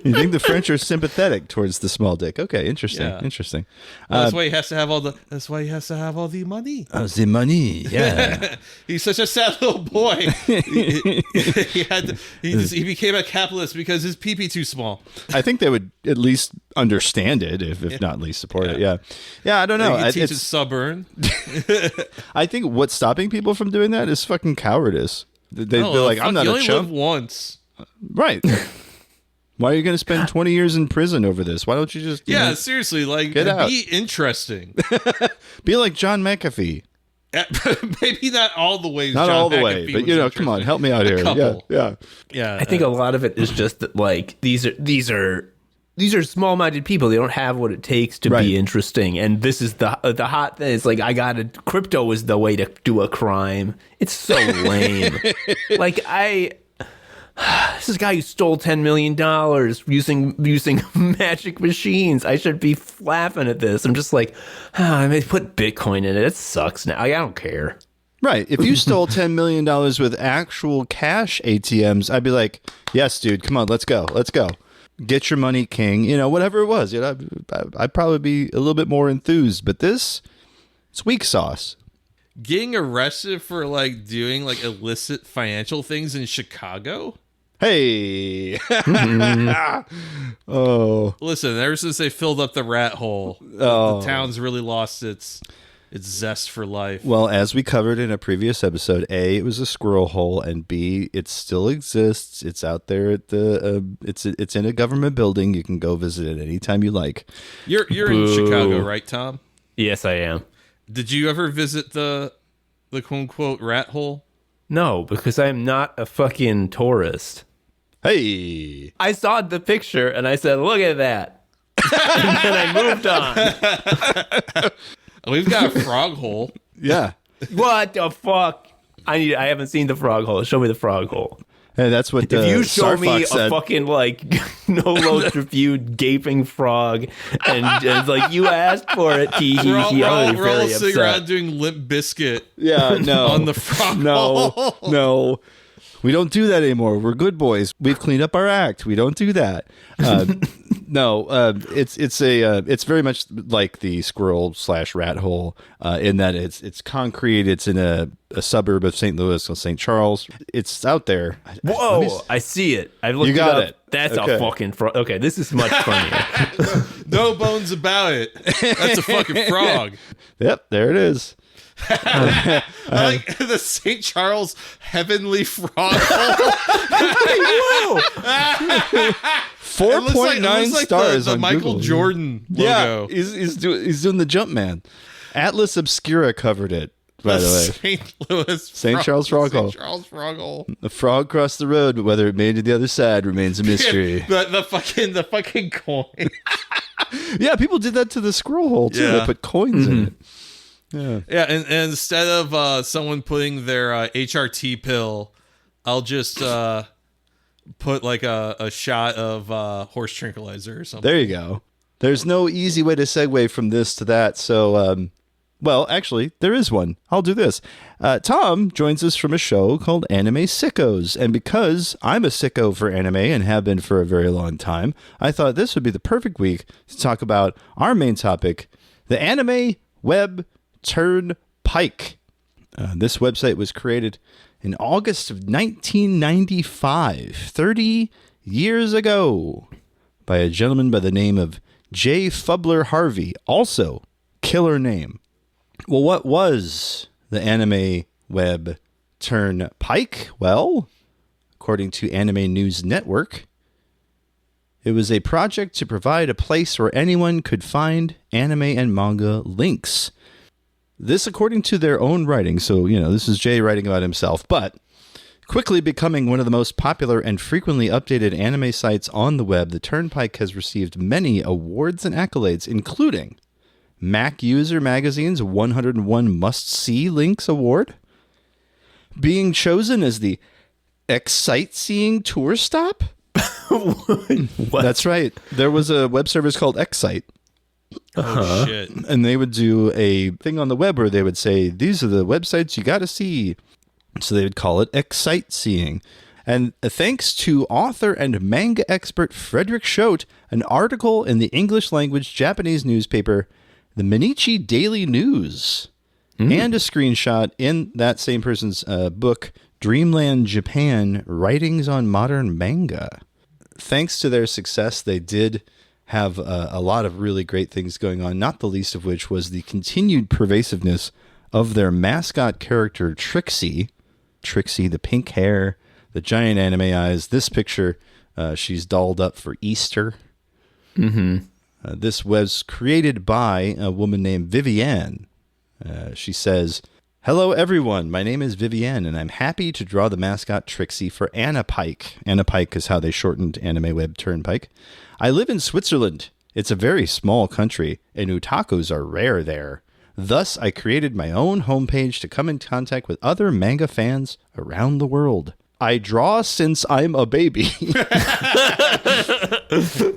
You think the French are sympathetic towards the small dick? Okay, interesting. Yeah. Interesting. That's why he has to have all the. That's why he has to have all the money. Oh, the money. Yeah. He's such a sad little boy. he became a capitalist because his pee-pee too small. I think they would at least understand it, if not at least support it. Yeah. Yeah, I don't know. He teaches suburn. I think what's stopping people from doing that is fucking cowardice. They're like, I'm not a chump. You only live once. Right. Why are you going to spend 20 years in prison over this? Why don't you just seriously, like, get out. Be interesting. Be like John McAfee. Maybe not all the way. Not John all the McAfee way, but come on, help me out here. Yeah. I think a lot of it is just that, like, these are small-minded people. They don't have what it takes to be interesting, and this is the hot thing. It's like, crypto is the way to do a crime. It's so lame. Like, this is a guy who stole $10 million using magic machines. I should be laughing at this. I'm just like, I mean, put Bitcoin in it. It sucks now. I don't care. Right. If you stole $10 million with actual cash ATMs, I'd be like, yes, dude, come on, let's go. Get your money, king. Whatever it was. I'd probably be a little bit more enthused. But it's weak sauce. Getting arrested for like doing like illicit financial things in Chicago. Hey. Oh. Listen, ever since they filled up the rat hole, the town's really lost its zest for life. Well, as we covered in a previous episode, A, it was a squirrel hole, and B, it still exists. It's out there at the it's in a government building. You can go visit it anytime you like. You're in Chicago, right, Tom? Yes, I am. Did you ever visit the quote unquote rat hole? No, because I'm not a fucking tourist. Hey. I saw the picture and I said, look at that. And then I moved on. We've got a frog hole. Yeah. What the fuck? I haven't seen the frog hole. Show me the frog hole. Hey, that's what if you show me said. A fucking like no loads reviewed gaping frog and it's like you asked for it, we're all sitting around doing Limp Bizkit. Yeah, no. On the frog hole. No. We don't do that anymore. We're good boys. We've cleaned up our act. We don't do that. It's very much like the squirrel/rat hole in that it's concrete. It's in a suburb of St. Louis, St. Charles. It's out there. Whoa! I see it. I looked you got it up. That's okay. a fucking frog. Okay, this is much funnier. No bones about it. That's a fucking frog. Yep, there it is. I like the St. Charles Heavenly Frog Whoa! 4.9 stars the on Michael Google. Jordan logo. Yeah, he's doing the jump man. Atlas Obscura covered it, by the way. St. Charles Frog Hole. St. Charles Frog Hole. The frog crossed the road, but whether it made it to the other side remains a mystery. the fucking coin. Yeah, people did that to the squirrel hole too. Yeah. They put coins in it. Yeah, and instead of someone putting their HRT pill, I'll just put like a shot of horse tranquilizer or something. there you go. There's no easy way to segue from this to that. So, well, actually, there is one. I'll do this. Tom joins us from a show called Anime Sickos. And because I'm a sicko for anime and have been for a very long time, I thought this would be the perfect week to talk about our main topic, the Anime Web Turnpike. This website was created in August of 1995, 30 years ago, by a gentleman by the name of J. Fubler Harvey, also killer name. Well, what was the Anime Web Turnpike? Well, according to Anime News Network, it was a project to provide a place where anyone could find anime and manga links. This according to their own writing. So, this is Jay writing about himself, but quickly becoming one of the most popular and frequently updated anime sites on the web, the Turnpike has received many awards and accolades, including Mac User Magazine's 101 Must-See Links Award, being chosen as the Sightseeing tour stop? What? That's right. There was a web service called Excite. Oh, shit. And they would do a thing on the web where they would say, these are the websites you got to see. So they would call it Sightseeing. And thanks to author and manga expert Frederick Schote, an article in the English language Japanese newspaper, the Mainichi Daily News, and a screenshot in that same person's book, Dreamland Japan, Writings on Modern Manga. Thanks to their success, they did have a lot of really great things going on, not the least of which was the continued pervasiveness of their mascot character, Trixie. Trixie, the pink hair, the giant anime eyes. This picture, she's dolled up for Easter. This was created by a woman named Vivienne. She says, "Hello, everyone. My name is Vivienne, and I'm happy to draw the mascot Trixie for AniPike." AniPike is how they shortened Anime Web Turnpike. "I live in Switzerland. It's a very small country, and otakus are rare there. Thus, I created my own homepage to come in contact with other manga fans around the world. I draw since I'm a baby."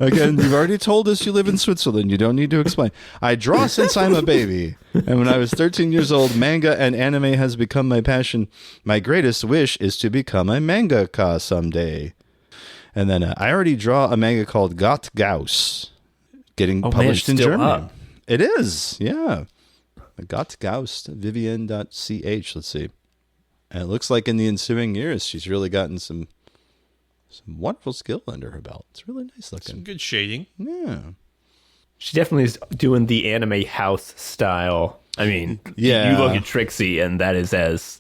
Again, you've already told us you live in Switzerland. You don't need to explain. "I draw since I'm a baby. And when I was 13 years old, manga and anime has become my passion. My greatest wish is to become a mangaka someday." And then I already draw a manga called Got Gauss, getting published in Germany. Up. It is, yeah. Got Gauss, Vivienne.ch. Let's see. And it looks like in the ensuing years, she's really gotten some wonderful skill under her belt. It's really nice looking. Some good shading. Yeah. She definitely is doing the anime house style. I mean, Yeah. you look at Trixie, and that is as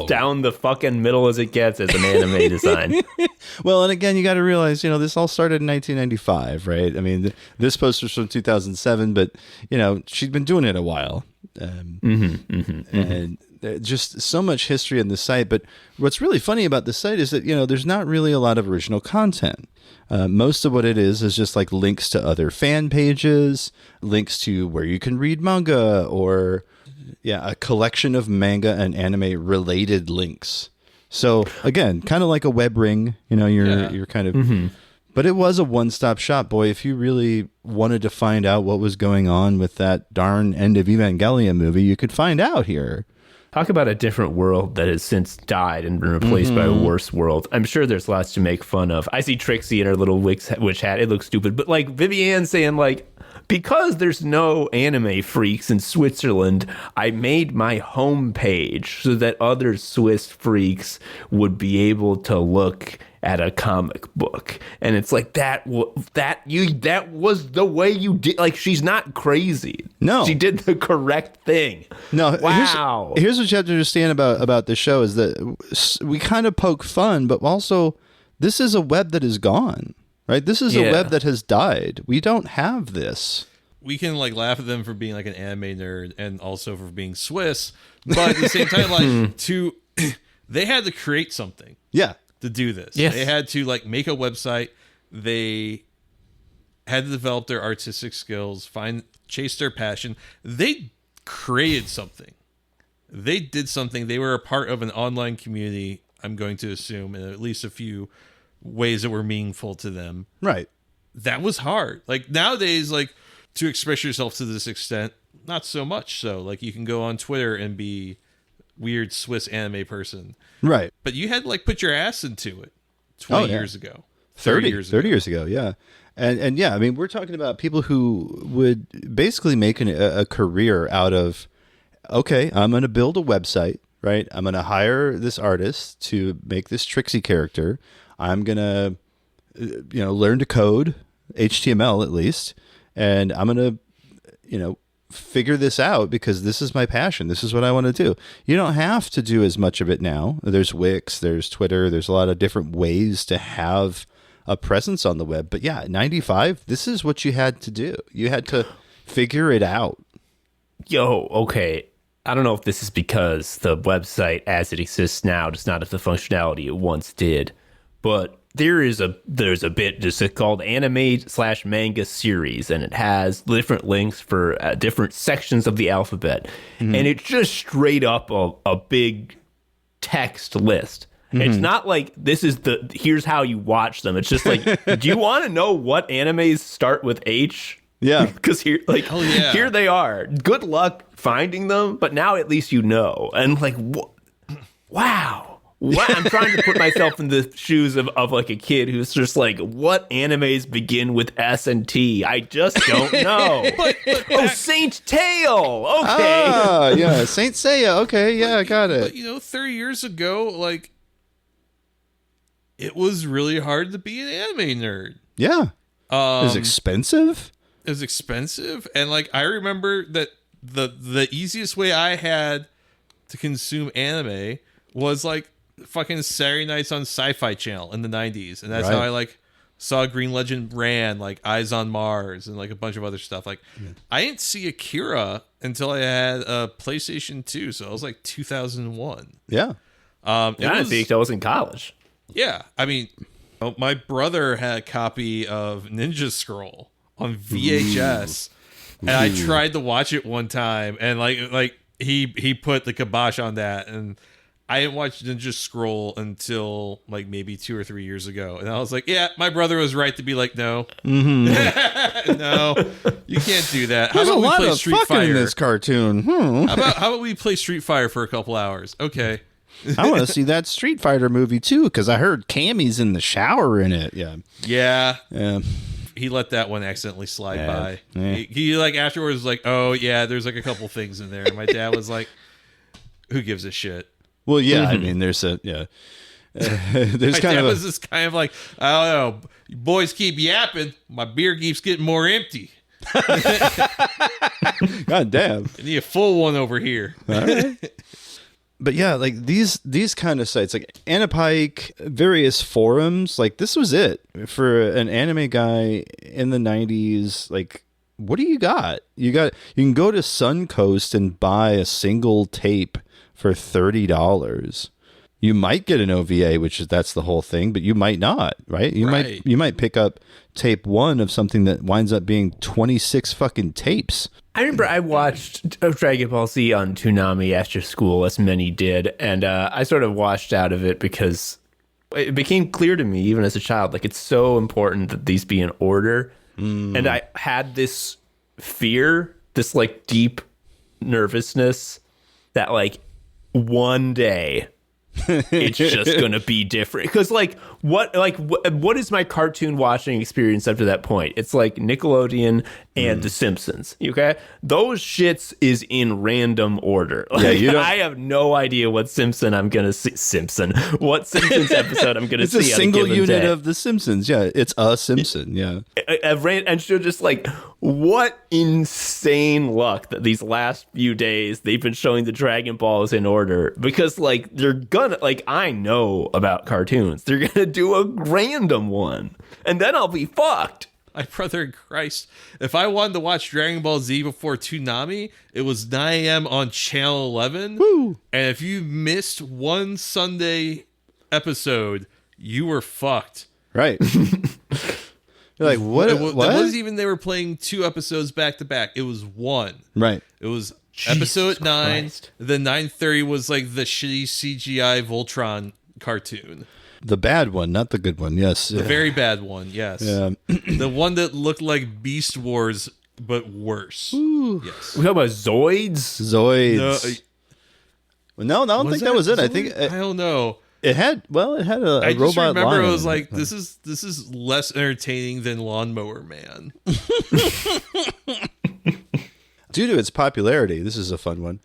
down the fucking middle as it gets as an anime design. Well, and again, you got to realize, this all started in 1995, right? I mean, this poster's from 2007, but, she'd been doing it a while. And just so much history on the site. But what's really funny about the site is that, there's not really a lot of original content. Most of what it is just like links to other fan pages, links to where you can read manga, or a collection of manga and anime related links. So again, kind of like a web ring, you're kind of, but it was a one-stop shop. Boy, if you really wanted to find out what was going on with that darn End of Evangelion movie, you could find out here. Talk about a different world that has since died and been replaced by a worse world. I'm sure there's lots to make fun of. I see Trixie in her little witch hat. It looks stupid. But like Vivienne saying, like, because there's no anime freaks in Switzerland, I made my homepage so that other Swiss freaks would be able to look at a comic book. And it's like that was the way you did. Like, she's not crazy. No, she did the correct thing. No, wow. Here's what you have to understand about the show is that we kind of poke fun, but also this is a web that is gone, right? This is a web that has died. We don't have this. We can laugh at them for being like an anime nerd and also for being Swiss, but at the same time, they had to create something. Yeah. To do this. Yes. They had to make a website. They had to develop their artistic skills, chase their passion. They created something. They did something. They were a part of an online community, I'm going to assume, in at least a few ways that were meaningful to them. Right. That was hard. Nowadays, to express yourself to this extent, not so much so. You can go on Twitter and be weird Swiss anime person. Right. But you had to put your ass into it 20 years ago. 30 years ago, yeah. And yeah, I mean, we're talking about people who would basically make a career out of, okay, I'm going to build a website, right? I'm going to hire this artist to make this Trixie character. I'm going to, learn to code, HTML at least, and I'm going to, figure this out because this is my passion. This is what I want to do. You don't have to do as much of it now. There's Wix, there's Twitter, there's a lot of different ways to have a presence on the web. But yeah, 95, this is what you had to do. You had to figure it out. Yo, okay. I don't know if this is because the website as it exists now does not have the functionality it once did, but there's a bit just called anime/manga series, and it has different links for different sections of the alphabet, and it's just straight up a big text list. It's not like here's how you watch them. It's just like, do you want to know what animes start with H? Yeah. Because here they are. Good luck finding them, but now at least you know. And like, wow. I'm trying to put myself in the shoes of like a kid who's just like, what animes begin with S and T? I just don't know. Saint Tail. Okay. Ah, yeah, Saint Seiya. Okay, yeah, I got it. But 30 years ago, like, it was really hard to be an anime nerd. Yeah. It was expensive. It was expensive, and like I remember that the easiest way I had to consume anime was like fucking Saturday nights on Sci-Fi Channel in the 90s, and that's how I like saw Green Legend ran, like Eyes on Mars and like a bunch of other stuff. Like I didn't see Akira until I had a PlayStation 2, so it was like 2001. Yeah. I was in college. Yeah, I mean, my brother had a copy of Ninja Scroll on VHS, and I tried to watch it one time, and like he put the kibosh on that, and I didn't watch Ninja Scroll until like maybe 2 or 3 years ago, and I was like, yeah, my brother was right to be like, no, no, you can't do that. There's how about a lot we play of Street fucking Fighter in this cartoon. How about we play Street Fighter for a couple hours? Okay. I want to see that Street Fighter movie too, because I heard Cammy's in the shower in it. Yeah. He let that one accidentally slide by. Yeah. He like afterwards was like, oh yeah, there's like a couple things in there. And my dad was like, who gives a shit? Well, yeah, I mean, there's there's my kind dad of was just kind of like, I don't know, you boys keep yapping, my beer keeps getting more empty. God damn. I need a full one over here. All right. But yeah, like these kind of sites, like AniPike, various forums, like this was it for an anime guy in the 90s. Like, what do you got? You can go to Suncoast and buy a single tape for $30. You might get an OVA, that's the whole thing, but you might not, right? You might pick up tape 1 of something that winds up being 26 fucking tapes. I remember I watched Dragon Ball Z on Toonami after school, as many did, and I sort of washed out of it because it became clear to me, even as a child, like it's so important that these be in order. And I had this fear, this like deep nervousness that like one day it's just gonna be different, because what is my cartoon watching experience up to that point? It's like Nickelodeon and The Simpsons. Okay, those shits is in random order. Like, I have no idea what Simpsons what Simpsons episode I'm gonna see. It's a single unit day. of The Simpsons. Yeah, it's a Simpson. Yeah, and so just like, what insane luck that these last few days they've been showing the Dragon Balls in order, because like they're gonna, like, I know about cartoons, they're gonna do a random one and then I'll be fucked. My brother in Christ, if I wanted to watch Dragon Ball Z before Toonami, it was 9 a.m. on Channel 11. Woo. And if you missed one Sunday episode, you were fucked. Right. You're like, what? It wasn't even they were playing 2 episodes back to back. It was 1. Right. It was episode 9. Then 9:30 was like the shitty CGI Voltron cartoon. The bad one, not the good one. Yes. The very bad one, yes. Yeah. The one that looked like Beast Wars, but worse. Ooh. Yes. We talk about Zoids? Zoids. No, I don't think that was it. Zoid? I think I don't know. it had a robot I just remember lion. I was like, this is less entertaining than Lawnmower Man. Due to its popularity, this is a fun one.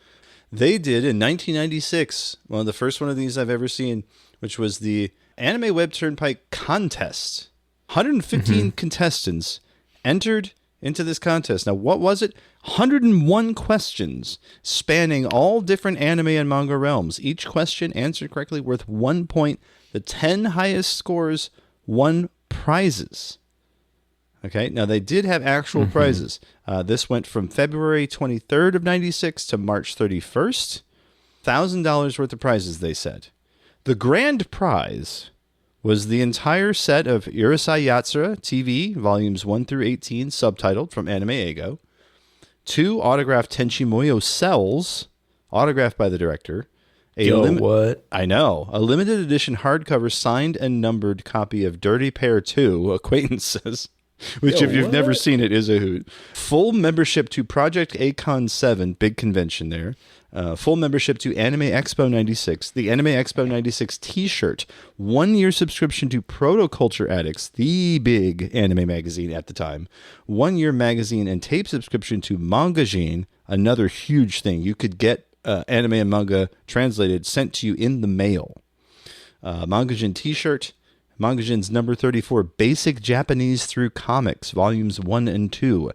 They did in 1996, one of the first one of these I've ever seen, which was the Anime Web Turnpike contest. 115 contestants entered into this contest. Now, what was it? 101 questions spanning all different anime and manga realms. Each question answered correctly worth 1 point. The 10 highest scores won prizes. Okay, now they did have actual prizes. This went from February 23rd of 96 to March 31st. $1,000 worth of prizes, they said. The grand prize was the entire set of Urusei Yatsura TV, volumes 1 through 18, subtitled from Anime Ego. 2 autographed Tenchi Muyo cells, autographed by the director. What? I know. A limited edition hardcover signed and numbered copy of Dirty Pair 2, Acquaintances, which if you've never seen it is a hoot. Full membership to Project Acon 7, big convention there. Full membership to Anime Expo 96, the Anime Expo 96 t-shirt, 1 year subscription to Protoculture Addicts, the big anime magazine at the time, 1 year magazine and tape subscription to Mangazine, another huge thing. You could get anime and manga translated, sent to you in the mail. Mangazine t-shirt, Mangazine's number 34, Basic Japanese Through Comics, volumes 1 and 2.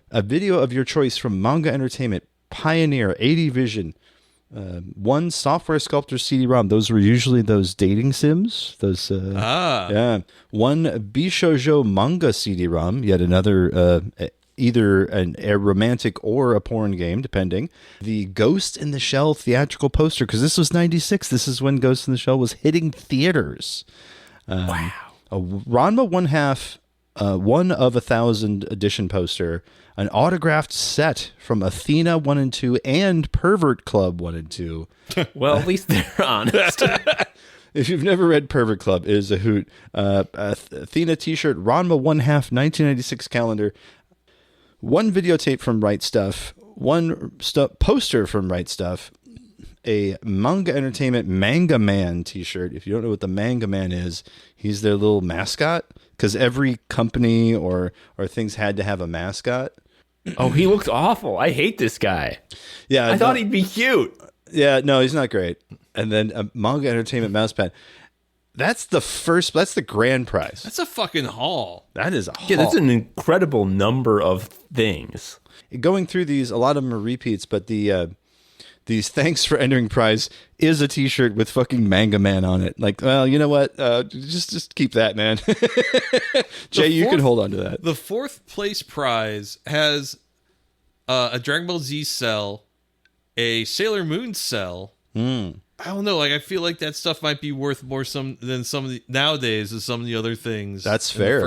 A video of your choice from Manga Entertainment, Pioneer, 80 Vision, one Software Sculptor CD-ROM. Those were usually those dating sims. Those, yeah. One Bishoujo Manga CD-ROM, yet another, either a romantic or a porn game, depending. The Ghost in the Shell theatrical poster, because this was 96. This is when Ghost in the Shell was hitting theaters. Wow. A Ranma 1/2, 1 of 1,000 edition poster, an autographed set from Athena 1 and 2 and Pervert Club 1 and 2. Well, at least they're honest. If you've never read Pervert Club, it is a hoot. Athena t-shirt, Ranma 1/2, 1996 calendar, one videotape from Right Stuff, one poster from Right Stuff, a Manga Entertainment Manga Man t-shirt. If you don't know what the Manga Man is, he's their little mascot, because every company or things had to have a mascot. Oh, he looks awful. I hate this guy. Yeah, I thought he'd be cute. Yeah, no, he's not great. And then a Manga Entertainment mousepad. That's the grand prize. That's a fucking haul. That is a haul. Yeah, that's an incredible number of things. Going through these, a lot of them are repeats, but these thanks for entering prize is a t-shirt with fucking Manga Man on it. Like, well, you know what? Just keep that, man. Jay, you can hold on to that. The fourth place prize has a Dragon Ball Z cell, a Sailor Moon cell. I don't know. Like, I feel like that stuff might be worth more than some of the nowadays as some of the other things. That's fair.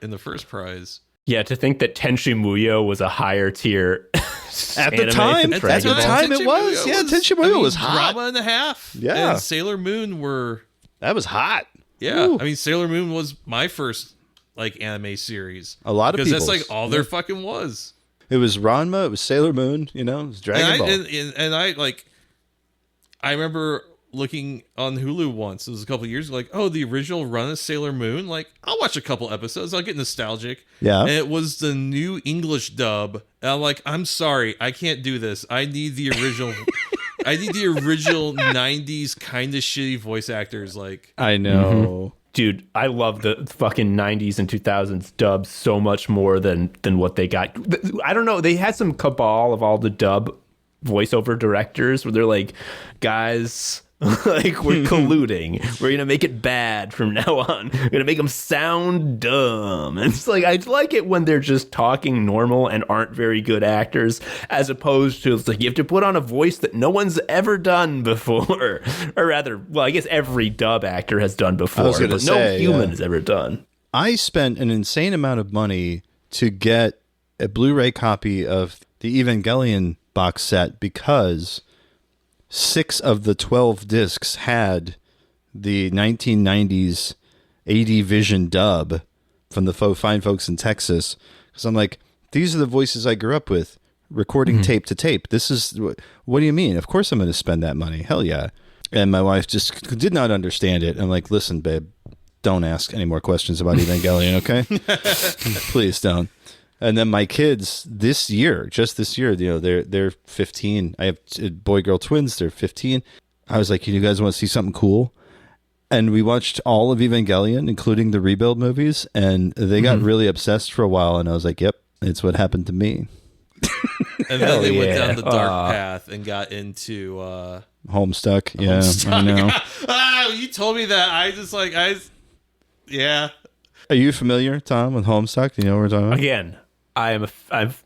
In the first prize. Yeah, to think that Tenshi Muyo was a higher tier at the time. At the time, it was. Yeah, Tenshi Muyo was hot. Drama and a half. Yeah, and Sailor Moon were. That was hot. Yeah, Ooh. I mean, Sailor Moon was my first like anime series. A lot of people, because that's like all there fucking was. It was Ranma. It was Sailor Moon. You know, it was Dragon Ball. And I remember looking on Hulu once. It was a couple of years ago. Like, oh, the original run of Sailor Moon. Like, I'll watch a couple episodes. I'll get nostalgic. Yeah. And it was the new English dub. And I'm like, I'm sorry, I can't do this. I need the original. I need the original '90s kind of shitty voice actors. Like, I know. Dude, I love the fucking 90s and 2000s dubs so much more than what they got. I don't know. They had some cabal of all the dub voiceover directors where they're like, guys, like, we're colluding. We're going to make it bad from now on. We're going to make them sound dumb. And it's like, I like it when they're just talking normal and aren't very good actors, as opposed to, it's like, you have to put on a voice that no one's ever done before. Or rather, well, I guess every dub actor has done before, but no human has ever done. I spent an insane amount of money to get a Blu-ray copy of the Evangelion box set because 6 of the 12 discs had the 1990s AD Vision dub from the fine folks in Texas. Because I'm like, these are the voices I grew up with, recording tape to tape. This is, what do you mean? Of course I'm going to spend that money. Hell yeah. And my wife just did not understand it. I'm like, listen, babe, don't ask any more questions about Evangelion, okay? Please don't. And then my kids just this year, you know, they're 15. I have boy-girl twins. They're 15. I was like, you guys want to see something cool? And we watched all of Evangelion, including the Rebuild movies, and they got really obsessed for a while. And I was like, yep, it's what happened to me. And then they went down the dark path and got into Homestuck. Yeah, I know. You told me that. Yeah. Are you familiar, Tom, with Homestuck? Do you know what we're talking about? Again, I'm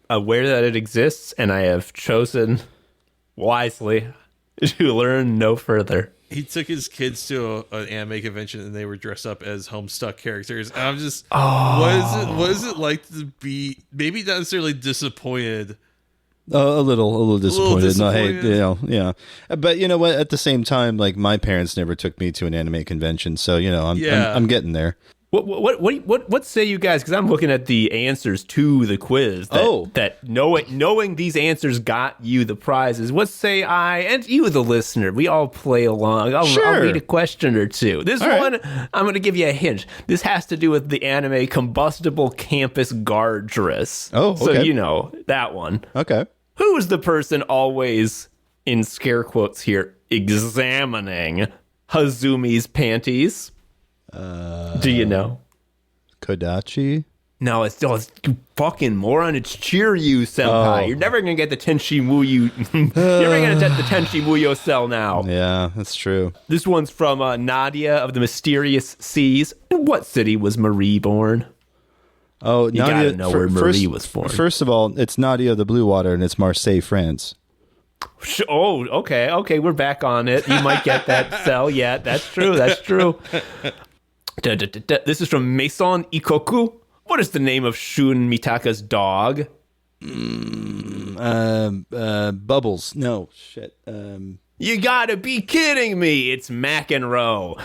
aware that it exists, and I have chosen wisely to learn no further. He took his kids to an anime convention, and they were dressed up as Homestuck characters. And I'm just, what is it like to be maybe not necessarily disappointed A little disappointed. No, hey, disappointed. yeah. But you know what? At the same time, like my parents never took me to an anime convention, so you know, I'm getting there. What say you guys? Because I'm looking at the answers to the quiz. That knowing these answers got you the prizes. What say I and you, the listener? We all play along. I'll read a question or two. This one, I'm going to give you a hint. This has to do with the anime Combustible Campus Guard Dress. Oh, okay. So you know that one. Okay. Who is the person always, in scare quotes here, examining Hazumi's panties? Do you know? Kodachi? No, it's you fucking moron. It's Chiryu Senpai. Oh. You're never gonna get the Tenshi Muyo. You're never gonna get the Tenshi Muyo cell now. Yeah, that's true. This one's from Nadia of the Mysterious Seas. In what city was Marie born? Oh, You gotta know where Marie was born. First of all, it's Nadia of the Blue Water, and it's Marseille, France. Oh, okay. We're back on it. You might get that cell. Yeah, that's true. This is from Maison Ikoku. What is the name of Shun Mitaka's dog? Bubbles. No, shit. You gotta be kidding me. It's McEnroe.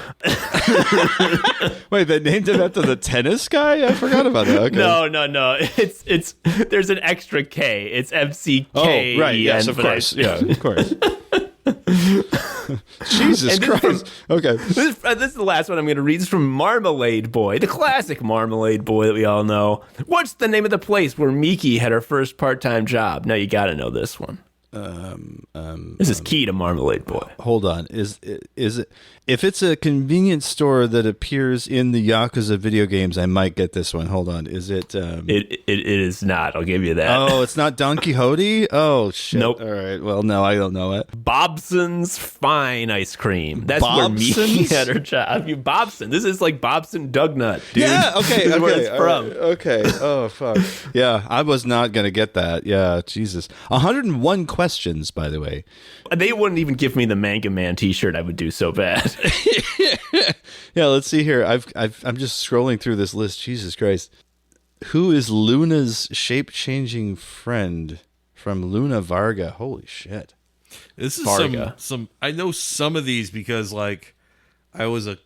Wait, they named him after the tennis guy? I forgot about that. Okay. No. It's there's an extra K. It's MCK. Oh, right. Yes, of course. Yeah, of course. Jesus Christ. Okay. This is the last one I'm going to read. This is from Marmalade Boy, the classic Marmalade Boy that we all know. What's the name of the place where Miki had her first part-time job? Now you got to know this one. This is key to Marmalade Boy. Hold on. Is it if it's a convenience store that appears in the Yakuza video games, I might get this one. Hold on. Is it It is not. I'll give you that. Oh, it's not Don Quixote? Oh shit. Nope. All right. Well, no, I don't know it. Bobson's Fine Ice Cream. That's where Miki Bobson's? had her job. Bobson. This is like Bobson Dugnut, dude. Yeah, okay, This is where okay. it's from. Okay. Oh fuck. Yeah, I was not going to get that. Yeah, Jesus. 101 questions, by the way. They wouldn't even give me the Manga Man t-shirt. I would do so bad. Yeah, let's see here. I'm just scrolling through this list. Jesus Christ. Who is Luna's shape-changing friend from Luna Varga? Holy shit. This is Varga. some. I know some of these because like I was a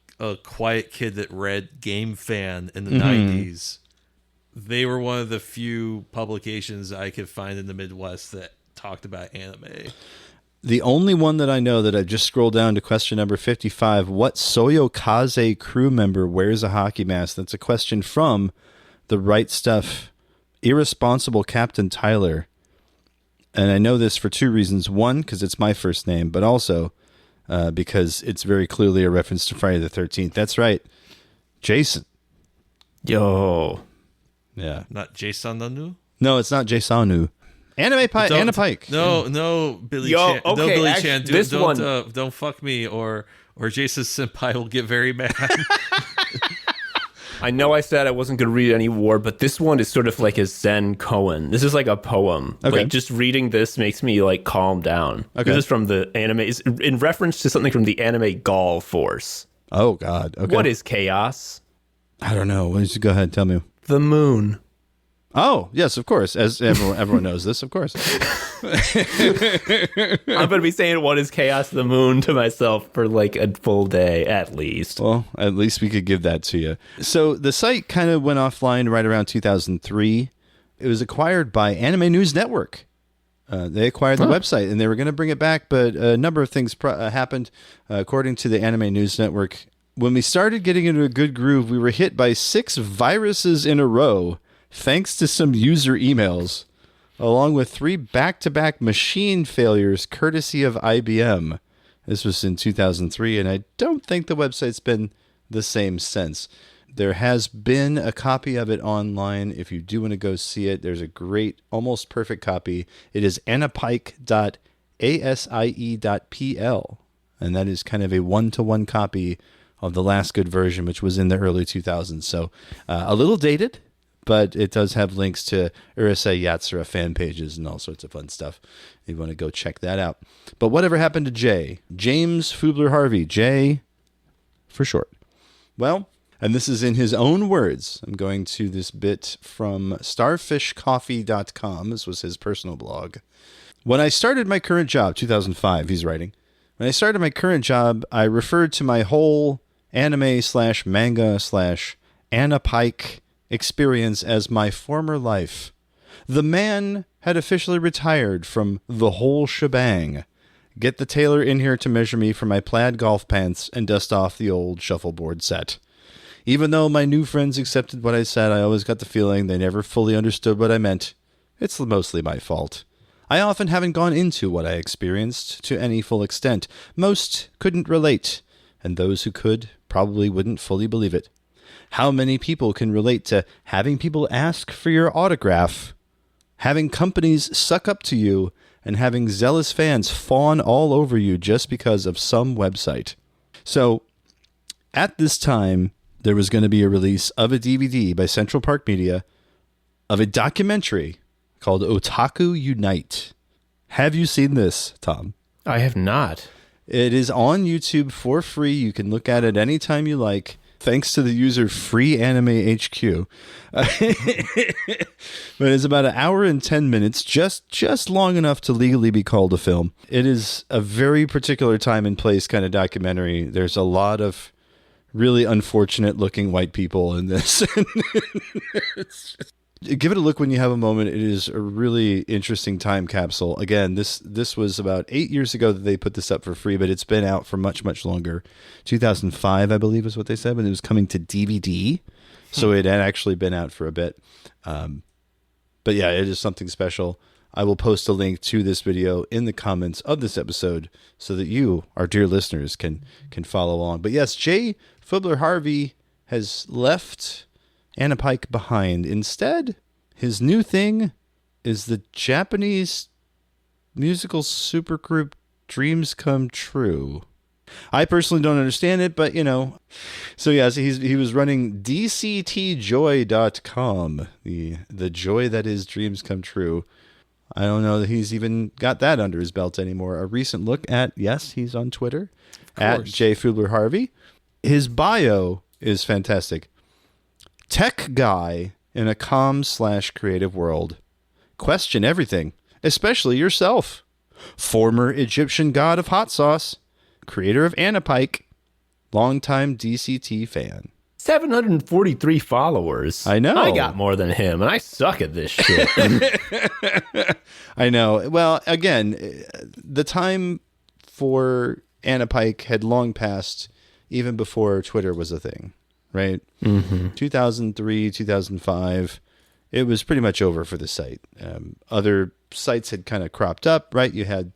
quiet kid that read Game Fan in the '90s. They were one of the few publications I could find in the Midwest that talked about anime. The only one that I know that I just scrolled down to question number 55, what Soyokaze crew member wears a hockey mask? That's a question from the Right Stuff irresponsible Captain Tyler. And I know this for two reasons. One, because it's my first name, but also because it's very clearly a reference to Friday the 13th. That's right. Jason. Yo. Yeah. Not Jason Nanu? No, it's not Jasonu. AniPike. No, Billy Yo, Chan. No, okay, Billy actually, Chan. this Don't fuck me, or Jason Senpai will get very mad. I know I said I wasn't going to read any war, but this one is sort of like a Zen koan. This is like a poem. Okay. Like just reading this makes me like calm down. Okay. This is from the anime, it's in reference to something from the anime Gall Force. Oh, God. Okay. What is chaos? I don't know. Why don't you go ahead and tell me. The moon. Oh, yes, of course. As everyone knows this, of course. I'm going to be saying what is chaos, the moon to myself for like a full day at least. Well, at least we could give that to you. So the site kind of went offline right around 2003. It was acquired by Anime News Network. They acquired the website, and they were going to bring it back, but a number of things happened. According to the Anime News Network, when we started getting into a good groove, we were hit by 6 viruses in a row, thanks to some user emails, along with 3 back-to-back machine failures courtesy of IBM. This was in 2003, and I don't think the website's been the same since. There has been a copy of it online. If you do want to go see it, there's a great, almost perfect copy. It is anipike.asie.pl, and that is kind of a one-to-one copy of the last good version, which was in the early 2000s. So a little dated, but it does have links to Urusei Yatsura fan pages and all sorts of fun stuff. You want to go check that out. But whatever happened to Jay? James Fubler Harvey, Jay for short. Well, And this is in his own words. I'm going to this bit from starfishcoffee.com. This was his personal blog. When I started my current job, 2005, he's writing. When I started my current job, I referred to my whole anime/manga/AniPike experience as my former life. The man had officially retired from the whole shebang. Get the tailor in here to measure me for my plaid golf pants and dust off the old shuffleboard set. Even though my new friends accepted what I said, I always got the feeling they never fully understood what I meant. It's mostly my fault. I often haven't gone into what I experienced to any full extent. Most couldn't relate, and those who could probably wouldn't fully believe it. How many people can relate to having people ask for your autograph, having companies suck up to you, and having zealous fans fawn all over you just because of some website? So, at this time, there was going to be a release of a DVD by Central Park Media of a documentary called Otaku Unite. Have you seen this, Tom? I have not. It is on YouTube for free. You can look at it anytime you like, thanks to the user FreeAnimeHQ. But it's about an hour and 10 minutes, just long enough to legally be called a film. It is a very particular time and place kind of documentary. There's a lot of really unfortunate looking white people in this. Give it a look when you have a moment. It is a really interesting time capsule. Again, this was about 8 years ago that they put this up for free, but it's been out for much, much longer. 2005, I believe, is what they said, when it was coming to DVD. So it had actually been out for a bit. But yeah, it is something special. I will post a link to this video in the comments of this episode so that you, our dear listeners, can follow along. But yes, Jay Fubler Harvey has left AniPike behind. Instead, his new thing is the Japanese musical supergroup Dreams Come True. I personally don't understand it, but So yeah, so he was running dctjoy.com, the joy that is dreams come true. I don't know that he's even got that under his belt anymore. A recent look at, yes, he's on Twitter, at J. Fubler Harvey. His bio is fantastic. Tech guy in a calm/creative world. Question everything, especially yourself. Former Egyptian god of hot sauce. Creator of AniPike. Longtime DCT fan. 743 followers. I know. I got more than him, and I suck at this shit. I know. Well, again, the time for AniPike had long passed, even before Twitter was a thing, right? Mm-hmm. 2003, 2005, it was pretty much over for the site. Other sites had kind of cropped up, right? You had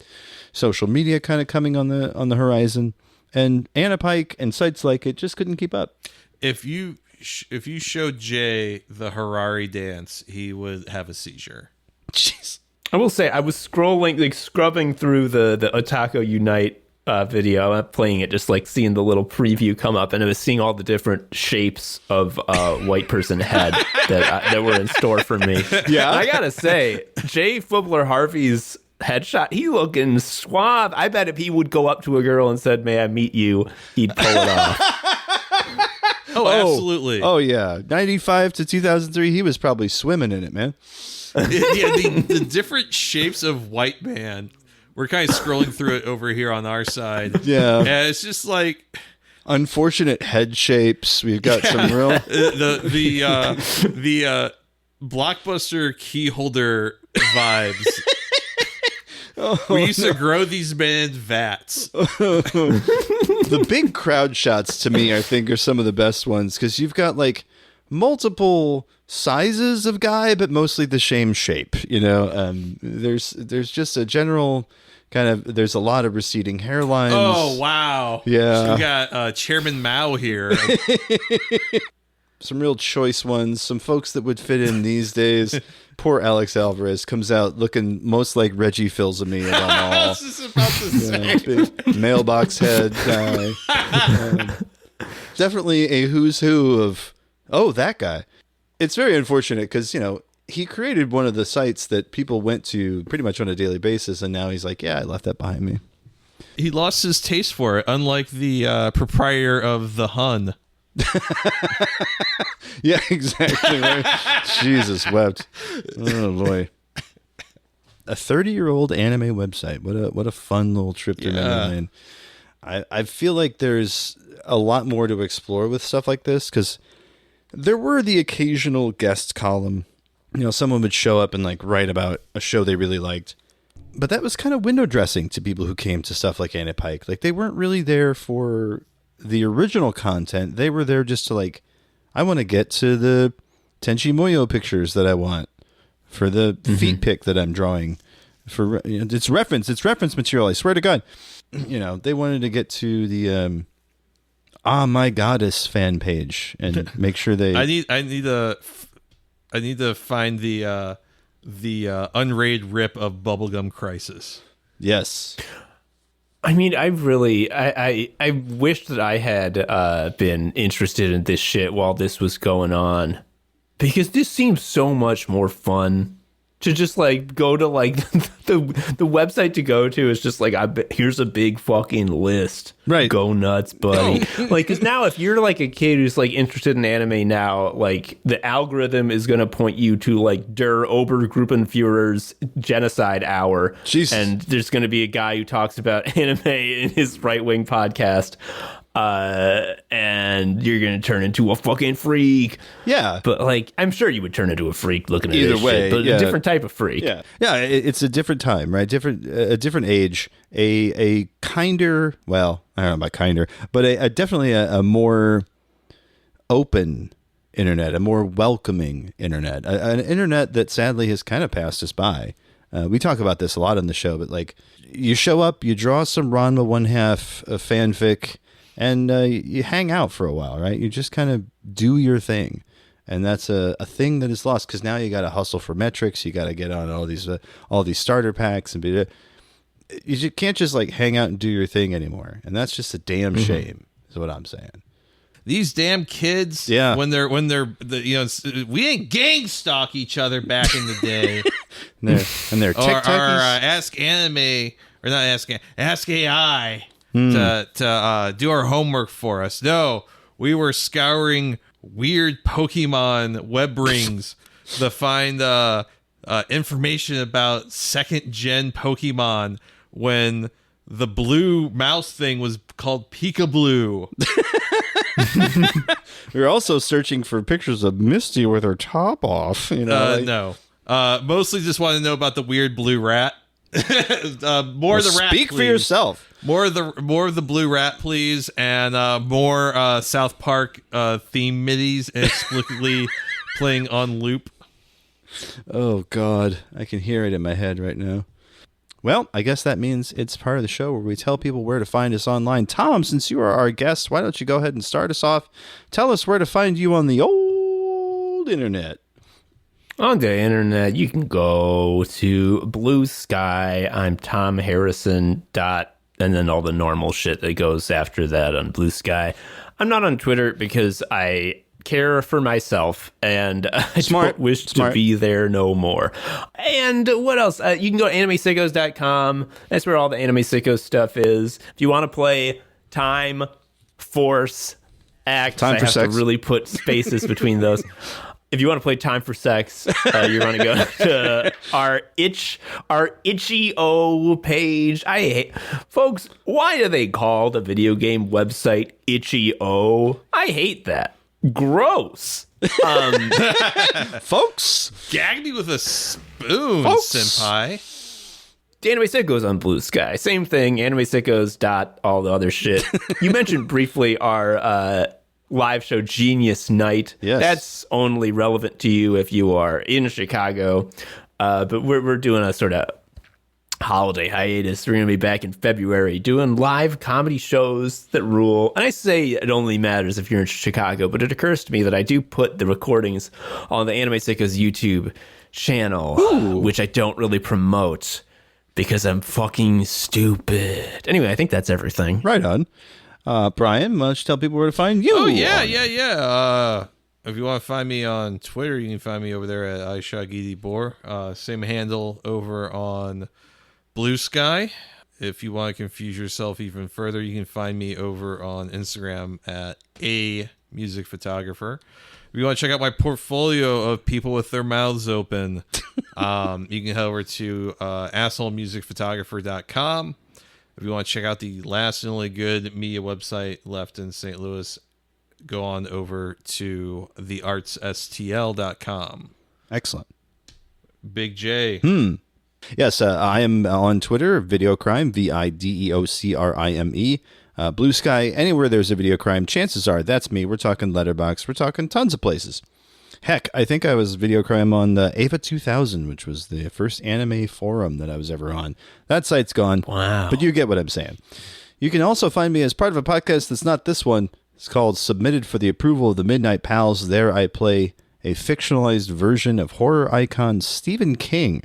social media kind of coming on the horizon, and AniPike and sites like it just couldn't keep up. If you showed Jay the Harari dance, he would have a seizure. Jeez. I will say, I was scrubbing through the Otaku Unite video. I'm playing it, just like seeing the little preview come up, and I was seeing all the different shapes of white person head that were in store for me. Yeah, and I gotta say, Jay Fubler Harvey's headshot, he looking suave. I bet if he would go up to a girl and said, "May I meet you?" he'd pull it off. Oh, absolutely. Oh, yeah. 95 to 2003, he was probably swimming in it, man. Yeah, the different shapes of white man. We're kind of scrolling through it over here on our side. Yeah. And it's just like unfortunate head shapes. We've got some real the blockbuster key holder vibes. We used to grow these men in vats. The big crowd shots to me, I think, are some of the best ones, because you've got like multiple sizes of guy, but mostly the same shape. There's just a general kind of. There's a lot of receding hairlines. Oh wow! Yeah, we got Chairman Mao here. Some real choice ones. Some folks that would fit in these days. Poor Alex Alvarez comes out looking most like Reggie Fils-Aimé of them all. I was just about to say. Big mailbox head guy. Definitely a who's who of, that guy. It's very unfortunate because, he created one of the sites that people went to pretty much on a daily basis, and now he's like, yeah, I left that behind me. He lost his taste for it, unlike the proprietor of The Hun. Yeah, exactly. Right? Jesus wept. Oh boy. A 30-year-old anime website. What a fun little trip to memory lane. I feel like there's a lot more to explore with stuff like this, because there were the occasional guest column. Someone would show up and like write about a show they really liked. But that was kind of window dressing to people who came to stuff like AniPike. Like, they weren't really there for the original content. They were there just to like, I want to get to the Tenchi Muyo pictures that I want for the feet pic that I'm drawing. For it's reference material. I swear to God. They wanted to get to the My Goddess fan page and make sure they. I need to find the unrated rip of Bubblegum Crisis. Yes. I mean, I wish that I had been interested in this shit while this was going on, because this seems so much more fun to just like go to like the website to go to is just like, here's a big fucking list. Right. Go nuts, buddy. Like, because now if you're like a kid who's like interested in anime now, like the algorithm is going to point you to like Der Obergruppenführer's Genocide Hour. Jesus. And there's going to be a guy who talks about anime in his right-wing podcast. And you're gonna turn into a fucking freak. Yeah, but like, I'm sure you would turn into a freak looking at either this way, shit, but a different type of freak. Yeah, it's a different time, right? A different age, a kinder. Well, I don't know about kinder, but definitely a more open internet, a more welcoming internet, an internet that sadly has kind of passed us by. We talk about this a lot on the show, but like, you show up, you draw some Ranma 1/2 fanfic. And you hang out for a while, right? You just kind of do your thing. And that's a thing that is lost, because now you got to hustle for metrics. You got to get on all these starter packs. And you can't just like hang out and do your thing anymore. And that's just a damn shame, is what I'm saying. These damn kids, when they're we ain't gang stalk each other back in the day. and they're TikTokies. Or ask anime, or not ask AI. To do our homework for us. No, we were scouring weird Pokemon web rings to find information about second-gen Pokemon when the blue mouse thing was called Pika-Blue. We were also searching for pictures of Misty with her top off. No. Mostly just want to know about the weird blue rat. More of the rat. Speak please. For yourself. More of the blue rat, please, and more South Park theme midis inexplicably playing on loop. Oh God, I can hear it in my head right now. Well, I guess that means it's part of the show where we tell people where to find us online. Tom, since you are our guest, why don't you go ahead and start us off? Tell us where to find you on the old internet. On the internet, you can go to Blue Sky. I'm Tom Harrison. And then all the normal shit that goes after that on Blue Sky. I'm not on Twitter because I care for myself and I don't wish to be there no more. And what else? You can go to animesickos.com. That's where all the Anime Sickos stuff is. If you want to play Time, Force, Act, I have to really put spaces between those. If you want to play Time for Sex, you're going to go to our itch.io page. Folks, why do they call the video game website itch.io? I hate that. Gross. Folks, gag me with a spoon, senpai. The Anime Sickos on Blue Sky. Same thing. Anime Sickos. All the other shit. You mentioned briefly our live show Genius Night. Yes. That's only relevant to you if you are in Chicago. But we're doing a sort of holiday hiatus. We're going to be back in February doing live comedy shows that rule. And I say it only matters if you're in Chicago, but it occurs to me that I do put the recordings on the Anime Sickos YouTube channel, which I don't really promote because I'm fucking stupid. Anyway, I think that's everything. Right on. Brian, why don't you tell people where to find you? Oh, yeah. If you want to find me on Twitter, you can find me over there at iShagidibor. Same handle over on Blue Sky. If you want to confuse yourself even further, you can find me over on Instagram at music photographer. If you want to check out my portfolio of people with their mouths open, you can head over to assholemusicphotographer.com. If you want to check out the last and only good media website left in St. Louis, go on over to theartsstl.com. Excellent. Big J. Yes, I am on Twitter, Videocrime, VIDEOCRIME. Blue Sky, anywhere there's a video crime, chances are that's me. We're talking Letterboxd. We're talking tons of places. Heck, I think I was video crime on the Ava 2000, which was the first anime forum that I was ever on. That site's gone. Wow. But you get what I'm saying. You can also find me as part of a podcast that's not this one. It's called Submitted for the Approval of the Midnight Pals. There I play a fictionalized version of horror icon Stephen King.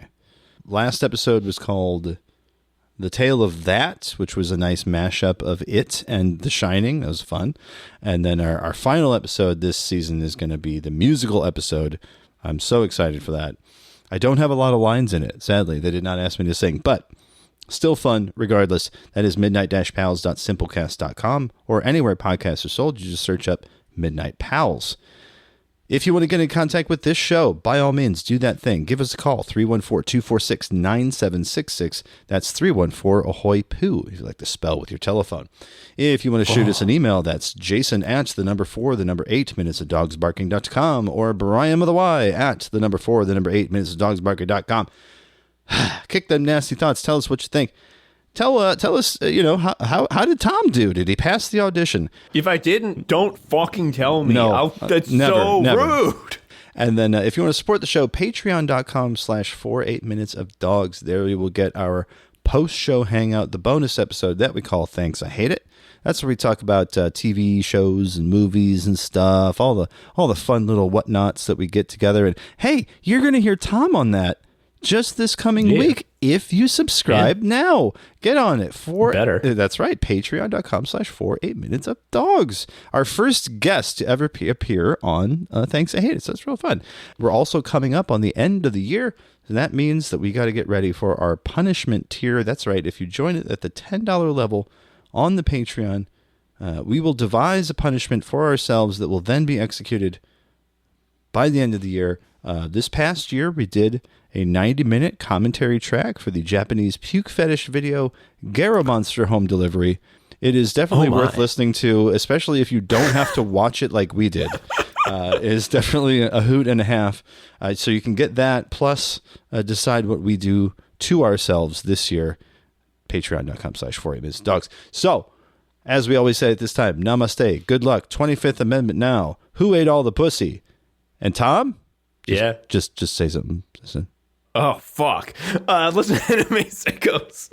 Last episode was called The Tale of That, which was a nice mashup of It and The Shining. That was fun. And then our final episode this season is going to be the musical episode. I'm so excited for that. I don't have a lot of lines in it, sadly. They did not ask me to sing, but still fun regardless. That is midnight-pals.simplecast.com, or anywhere podcasts are sold. You just search up Midnight Pals. If you want to get in contact with this show, by all means, do that thing. Give us a call, 314-246-9766. That's 314-AHOY POO, if you like to spell with your telephone. If you want to shoot us an email, that's jason@4 minutesofdogsbarking.com, or Brian with a Y @4 minutesofdogsbarking.com. Kick them nasty thoughts. Tell us what you think. Tell us, how did Tom do? Did he pass the audition? If I didn't, don't fucking tell me. No, That's never. rude. And then if you want to support the show, patreon.com/48minutesofdogs. There you will get our post-show hangout, the bonus episode that we call Thanks, I Hate It. That's where we talk about TV shows and movies and stuff, all the fun little whatnots that we get together. And hey, you're going to hear Tom on that just this coming week if you subscribe now. Get on it. Better. That's right. Patreon.com/48minutesofdogs. Our first guest to ever appear on Thanks, I Hate It. So that's real fun. We're also coming up on the end of the year. And that means that we got to get ready for our punishment tier. That's right. If you join it at the $10 level on the Patreon, we will devise a punishment for ourselves that will then be executed by the end of the year. This past year, we did a 90-minute commentary track for the Japanese puke fetish video Garo Monster Home Delivery. It is definitely worth listening to, especially if you don't have to watch it like we did. It is definitely a hoot and a half. So you can get that, plus decide what we do to ourselves this year. Patreon.com/48minutesofdogs. So, as we always say at this time, namaste, good luck, 25th Amendment now. Who ate all the pussy? And Tom? Just say something. Oh, fuck. Listen to Anime Sickos.